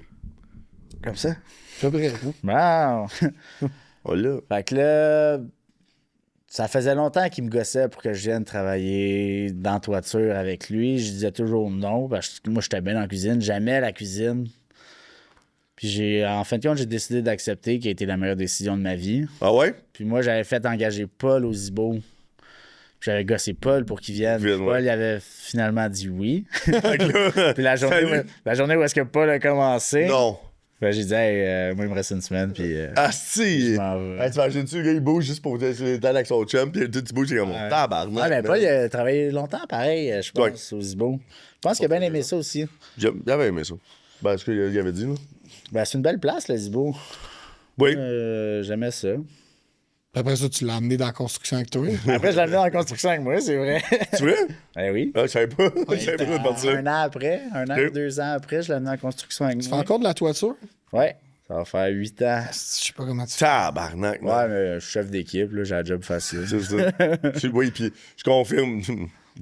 Comme ça. C'est vrai. Wow. oh là. Fait que là, ça faisait longtemps qu'il me gossait pour que je vienne travailler dans la toiture avec lui. Je disais toujours non, parce que moi, j'étais bien dans la cuisine. Jamais la cuisine. Puis en fin de compte, j'ai décidé d'accepter, qui a été la meilleure décision de ma vie. Ah ouais? Puis moi, j'avais fait engager Paul au Zibo. Puis j'avais gossé Paul pour qu'il vienne. Vienne, Puis ouais. Paul, il avait finalement dit oui. Fait que là, Puis la journée où est-ce que Paul a commencé, non. ben, j'ai dit, hey, moi, il me reste une semaine, puis Ah, si! je m'en vais. Hey, t'imagines-tu, le gars, il bouge juste pour t'aller avec son chum, puis tu bouges, c'est comme mon tabarnak. Ouais, mais man. Paul, il a travaillé longtemps, pareil, je pense, au Zibo. Je pense qu'il a bien aimé ça aussi. J'avais aimé ça. Ben, ce qu'il avait dit, là. Ben, c'est une belle place, le Zibo. Oui. J'aimais ça. Après ça, tu l'as amené dans la construction avec toi. Après, je l'ai amené en construction avec moi, c'est vrai. Tu veux? Ben oui. Ah, je savais pas. Je savais pas de partir. Un an après, un an Ok. ou 2 ans après, je l'ai amené en construction avec Tu fais moi. encore de la toiture? Ouais, ça va faire 8 ans. Je sais pas comment tu fais. Tabarnak, Ouais, man. mais je suis chef d'équipe, là, j'ai un job facile. C'est ça. Oui, puis je confirme.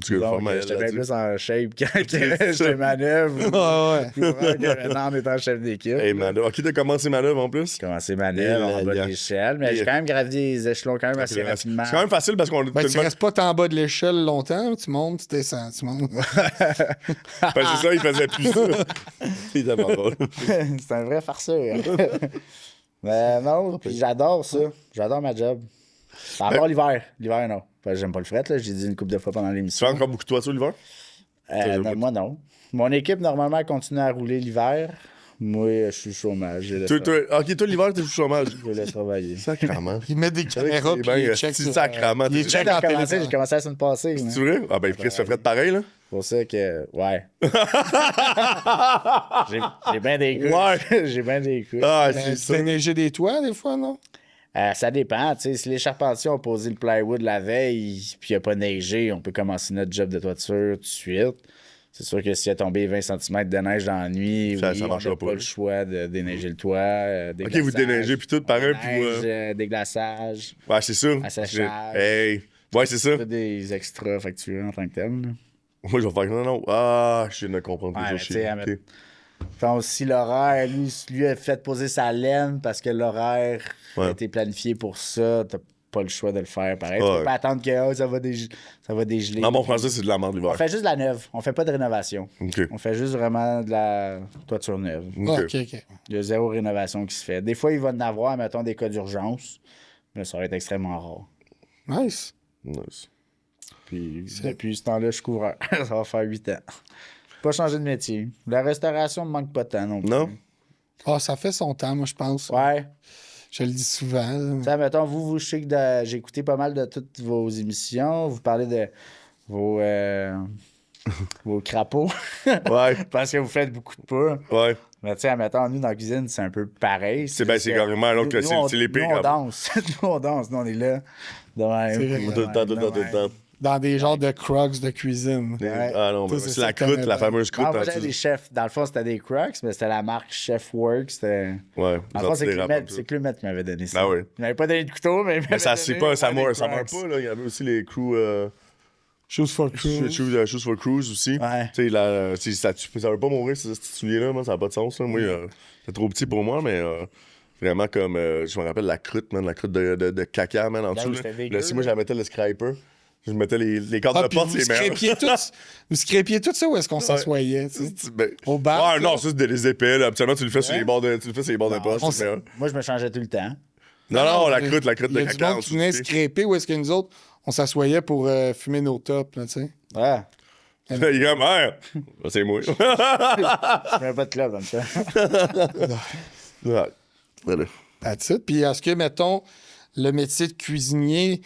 Tu Donc, j'étais bien plus en shape quand j'étais manœuvre. Ouais, ouais. Que maintenant, en étant chef d'équipe. Hey, manœuvre. Ok, t'as commencé manœuvre en plus? J'ai commencé manœuvre en bas de l'échelle, mais j'ai quand même gravi des échelons quand même assez C'est rapidement. quand même facile parce qu'on. Ben, tu restes pas en bas de l'échelle longtemps, tu montes, tu descends, tu montes. Ben, c'est ça, il faisait plus ça. Il était pas drôle. C'est un vrai farceur. Mais non, puis j'adore ça. J'adore ma job. À part l'hiver. L'hiver, non. Parce que j'aime pas le fret, là. J'ai dit une couple de fois pendant Tu l'émission. fais encore beaucoup de toiture l'hiver? Non, moi, non. Mon équipe, normalement, continue à rouler l'hiver. Moi, je suis au chômage. Je laisse Ok, toi, l'hiver, t'es au chômage. je laisse travailler. Sacrement. Il met des caméras, puis il check. C'est sacrement. Il check en téléphone. J'ai commencé la semaine passée. là. C'est vrai? Ah, ben, Chris, ça ferait pareil, là. C'est pour ça que, ouais. J'ai bien des coups. Ouais. J'ai bien des coups. Ah, Ben, c'est tu ça. fais neiger des toits, des fois, non? Ça dépend. Tu sais, si les charpentiers ont posé le plywood la veille puis il n'a pas neigé, on peut commencer notre job de toiture tout de suite. C'est sûr que s'il a tombé 20 cm de neige dans la nuit, Ça oui, on marchera n'a pas, pas là. le choix de déneiger le toit. Ok, vous déneigez puis tout, pareil, puis. Neige, déglaçage, Ouais, c'est ça. Assèchage. Hey. Ouais, c'est ça. pas des extras facturés en tant que tel. là. Moi, je vais faire non. Ah, je viens de comprendre Ouais, quelque mais chose. tu sais, à Ok. mettre- Fait aussi l'horaire, lui a fait poser sa laine parce que l'horaire Ouais. a été planifié pour ça. T'as pas le choix de le faire pareil. Tu Ouais. peux pas attendre que ça va dégeler. Non, mon français, c'est de la merde l'hiver. On fait juste de la neuve. On fait pas de rénovation. OK. On fait juste vraiment de la toiture neuve. Ah, OK. OK. Il y a zéro rénovation qui se fait. Des fois, il va en avoir, mettons, des cas d'urgence. Mais ça va être extrêmement rare. Nice. Nice. Puis depuis ce temps-là, je suis couvreur. Ça va faire 8 ans. Pas changer de métier. La restauration me manque pas tant non plus. Non? Ah, ça fait son temps, moi, je pense. Ouais. Je le dis souvent. là. Tu sais, mettons, vous, je sais que j'ai écouté pas mal de toutes vos émissions. Vous parlez de vos, vos crapauds. Ouais. Parce que vous faites beaucoup de pas. Ouais. Mais tu sais, admettons, nous, dans la cuisine, c'est un peu pareil. C'est carrément alors que c'est les pires. Nous, on danse. Nous, on danse. Nous, on est là. De même. C'est vrai. Tout le temps, tout le temps, tout le temps. Dans des genres de crocs de cuisine. Ouais. Ah non, mais Ça, c'est c'est la ça croûte, qu'on la met fameuse croûte. Ah, moi, hein, j'avais tu- des chefs. Dans le fond, c'était des Crocs, mais c'était la marque Chef Works. C'était... Ouais. En fond, c'est Clément Clément qui m'avait donné ça. Ah oui. Il m'avait pas donné de couteau, mais il Mais m'avait ça, c'est donné pas, ça des meurt Crocs. pas, là. Il y avait aussi les crews. Shoes for crew. Shoes for Cruise aussi. Ouais. Tu sais, ça veut pas mourir, ce petit soulier-là, moi, ça n'a pas de sens. Là. Moi, c'est trop petit pour moi, mais vraiment comme. Je me rappelle la croûte, man, la croûte de caca, man, en Là dessous. où Là. c'était Là, végueux, si moi, là. j'en mettais le scraper, je mettais les cordes Ah, de puis porte, vous c'est meilleur. scrapiez tout ça où est-ce qu'on s'assoyait, tu sais? Ben, Au bar, ouais, non, là. ça, c'est des épais, là. Habituellement, tu le fais sur les bords de, poche. on c'est meilleur. Moi, je me changeais tout le temps. Non, la il- croûte Il de y a du caca. en monde qui dessous venait du pied. scraper où est-ce que nous autres, on s'assoyait pour fumer nos tops, là, tu sais. Ouais. Il est comme, ouais, c'est moi. Je mets pas de club comme ça. Ouais. Voilà. That's it. Puis est-ce que, mettons, le métier de cuisinier,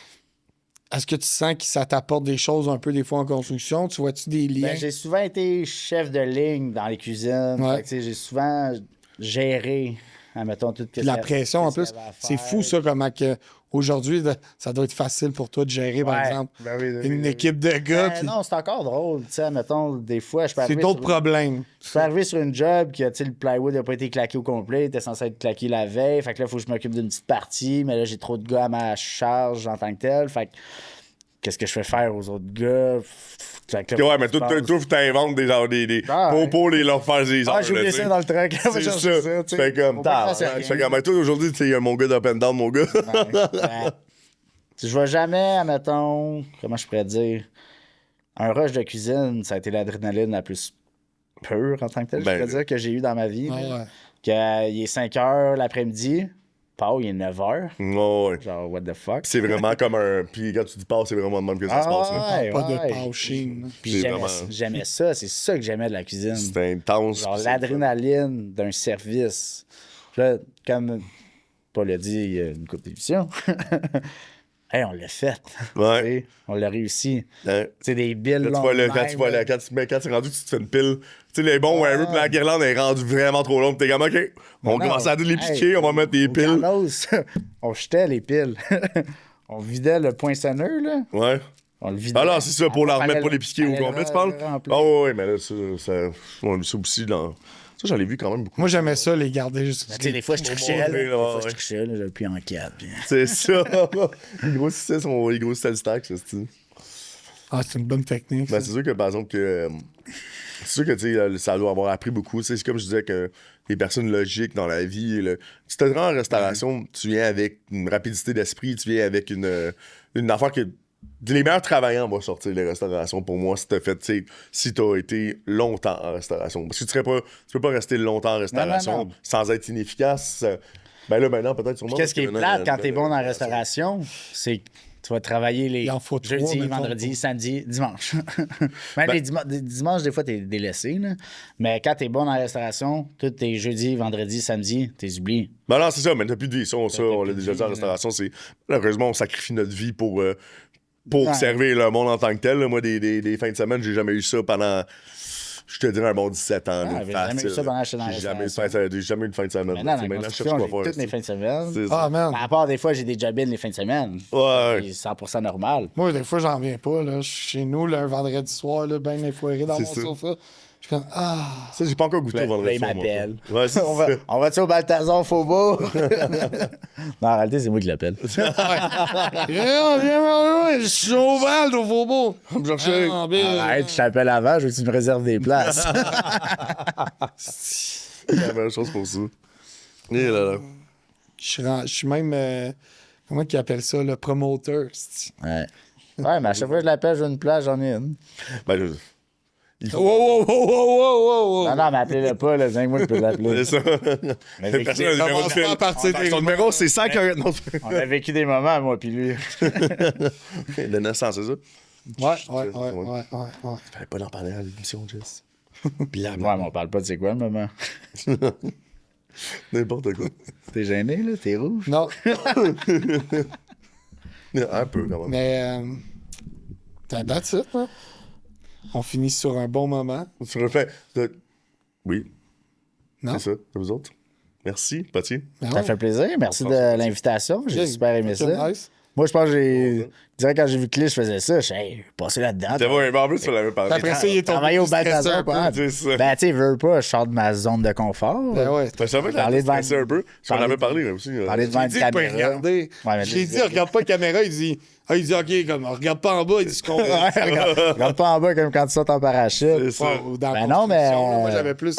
est-ce que tu sens que ça t'apporte des choses un peu des fois en construction? Tu vois-tu des liens? Ben, j'ai souvent été chef de ligne dans les cuisines. Ouais. Fait que, tu sais, j'ai souvent géré, admettons, tout Puis la pression, en plus, c'est fou ça, comment que aujourd'hui, ça doit être facile pour toi de gérer, par exemple, une équipe de gars. puis Non, c'est encore drôle. Tu sais, mettons, des fois, je peux c'est arriver d'autres sur- problèmes. Je suis arrivé sur une job que, tu sais, le plywood n'a pas été claqué au complet, il était censé être claqué la veille. Fait que là, il faut que je m'occupe d'une petite partie, mais là, j'ai trop de gars à ma charge en tant que tel. Fait que, qu'est-ce que je fais faire aux autres gars? Fait que là, Ouais, mais je toi, pense- tu t'inventes des Ah, ouais. pour leur faire des heures. Ah, j'ai oublié là, tu sais. ça dans le truck. C'est Va ça. chercher ça, Tu fais comme, Faut pas que ça je se fais rien. comme, mais toi, aujourd'hui, tu sais, mon gars d'up and down, mon gars. Ouais. Je vais jamais, admettons, comment je pourrais dire, un rush de cuisine, ça a été l'adrénaline la plus pure en tant que tel, Ben, je pourrais dire, que j'ai eu dans ma vie. Ah là. ouais. Qu'il est 5 h l'après-midi, Pau, il est 9 h. Ouais. Genre, what the fuck? C'est vraiment comme un. Puis quand tu dis pas, c'est vraiment de même que ça se passe. là. ouais, Pas de ouais. pauching, là. Puis C'est j'aimais, vraiment- j'aimais ça, c'est ça que j'aimais de la cuisine. C'est intense. Genre puis c'est- l'adrénaline d'un service. Puis là, comme Paul a dit il y a une couple d'émissions, hey, on l'a fait. Ouais. Tu sais, on l'a réussi. Hein. C'est des billes Quand tu longues vois le- de quand même, tu vois là. le- quand tu- mais quand c'est rendu que tu te fais une pile, tu sais, les bons wire puis la guirlande est rendue vraiment trop longue. T'es comme, OK, on Non, commence à les hey, piquer, on va mettre des au piles. Carlos, on jetait les piles. On vidait le poinçonneur, là. Ouais. On le vidait. Ah là, c'est ça, pour la Fallait remettre, pour le- les piquer au fallait complet, le tu parles? remplir. Ah ouais, mais là, ça on a vu ça aussi dans. Ça, j'en ai vu quand même beaucoup. Moi, j'aimais ça, les garder juste. Tu sais, des fois, je trichais, là. Ouais, Des fois, ouais. je trichais, là, le pied en quatre. puis- C'est ça. Les gros succès sont les gros stacks, ça, c'est. Ah, c'est une bonne technique. Ben, ça. c'est sûr que, par exemple, que. C'est sûr que, tu sais, ça doit avoir appris beaucoup. Tu sais, c'est comme je disais que les personnes logiques dans la vie. Tu te rends en restauration, tu viens avec une rapidité d'esprit, tu viens avec une affaire que. Les meilleurs travaillants vont sortir des restaurations pour moi si t'as fait, tu sais, si t'as été longtemps en restauration. Parce que tu peux pas rester longtemps en restauration non. sans être inefficace. Ben là, maintenant, peut-être sûrement. Qu'est-ce qui est parce que maintenant, plate quand t'es bon dans la restauration, c'est que tu vas travailler les Il en faut trois, jeudi, mettons. vendredi, samedi, dimanche. Même les dimanches, des fois, t'es délaissé. Là. Mais quand t'es bon dans la restauration, tous tes jeudis, vendredi, samedi, t'es oublié. Ben non, c'est ça, mais t'as plus de vie. Ça, on plus l'a de déjà vie, dit en là. restauration. Malheureusement, on sacrifie notre vie pour Ouais. servir le monde en tant que tel. là. Moi, des fins de semaine, j'ai jamais eu ça pendant, je te dirais, un bon 17 ans. là, j'ai jamais eu facile, ça là. pendant que j'étais dans la J'ai jamais eu de restauration. j'ai jamais eu de fin de semaine. Maintenant, dans la Maintenant, je cherche construction, quoi j'ai faire. toutes les fins de semaine. C'est ça. Ah, man. À part des fois, j'ai des job-ins les fins de semaine. Ouais. C'est 100% normal. Moi, des fois, j'en viens pas. Là. Je suis chez nous, là, un vendredi soir, là, bien effoiré dans C'est mon ça. sofa. Je suis comme, ah. Ça, j'ai pas encore goûté Là, au vendredi il soir, moi. m'appelle. Ouais, c'est ça. On va-tu au Balthazar Faubourg? Non, en réalité, c'est moi qui l'appelle. Je suis au Val, au Faubourg. Me chercher. Ah, ben, Arrête, je t'appelle avant, je veux que tu me réserves des places. C'est la même chose pour ça. Et là, là. je suis même. Comment qu'ils appellent ça, le promoteur? Ouais. Ouais, mais à chaque fois que je l'appelle, je veux une place, j'en ai une. Ben, il Wow, faut... wow, wow, wow, wow, wow. Non, non, mais appelez-le pas, là. 5 mois, je peux l'appeler. C'est ça. Mais Personne n'a le numéro de Commence pas à Phil. partir des Son numéro, c'est 140. Non, On a vécu des moments, moi, puis lui. le 900, c'est ça? Ouais. Fallait pas en parler à l'émission, Jess. Ouais, mais on parle pas de c'est quoi le moment. N'importe quoi. T'es gêné, là? T'es rouge? Non, Un peu, quand même. mais that's it, hein? On finit sur un bon moment. Tu refais. Oui, Non? c'est ça. C'est vous autres. Merci, Patty. Ben Ça ouais. fait plaisir. Merci de l'invitation. J'ai super aimé ça. Fucking nice. Moi, je pense que j'ai. Direct quand j'ai vu Clis, je faisais ça. Je suis hey, passé là-dedans. T'es bon, mais en plus, tu l'avais parlé. Après ça, il est tombé Travailler au stressé Balthazar, un peu. pas. C'est ça. Ben, tu sais, veux pas, je sors de ma zone de confort. Ben ouais. Ben, ça fait que la Parler devant- stressé un peu. On en avait parlé, là, aussi. Parler devant J'ai une dit de pas caméra. regarder. Ouais, mais J'ai dit, regarde pas la caméra. Il dit, OK, comme, regarde pas en bas. Il dit, je comprends. Ouais, regarde pas en bas comme quand tu sautes en parachute. C'est ça. Ou dans la Ben non, mais- construction, là, moi, j'avais plus.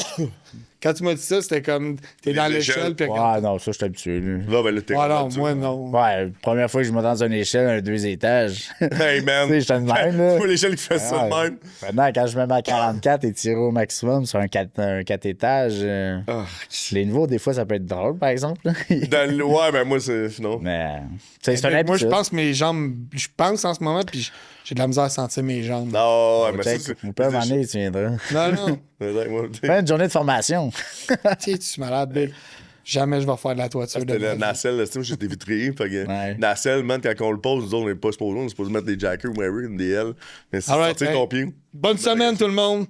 Quand tu m'as dit ça, c'était comme, t'es dans Les l'échelle. échelles. Puis regarde. Ouais, non, ça, je suis habitué. Là. Là, ben là, t'es Ah non, rendu. moi, non. Ouais, première fois que je monte dans une échelle, un 2 étages. Hey, man. Tu sais, j'étais de même, là. Moi, l'échelle qui fait ça de Ouais. même. Maintenant, quand je me mets à 44 et tiré au maximum sur un 4 étages, Ah. les niveaux, des fois, ça peut être drôle, par exemple. Ouais, ben moi, c'est. Non. Mais, tu sais, c'est un Moi, je habitude. pense que mes jambes. Je pense en ce moment, puis j'ai de la misère à sentir mes jambes. Non, ouais, mais Check, ça, c'est. on peut à un moment donné, tu viendras. Non, non. Fais une journée de formation. Tu es malade, Big. Jamais je vais faire de la toiture de C'était ma la vie. nacelle, là, c'était j'étais vitrier. Fait que Ouais. nacelle, man, quand on le pose, nous autres, on n'est pas supposés, on est supposé mettre des jackers ou whatever, une DL. Mais c'est All right, sortir hey. ton pied. Bonne semaine, tout le monde.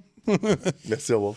Merci, au revoir.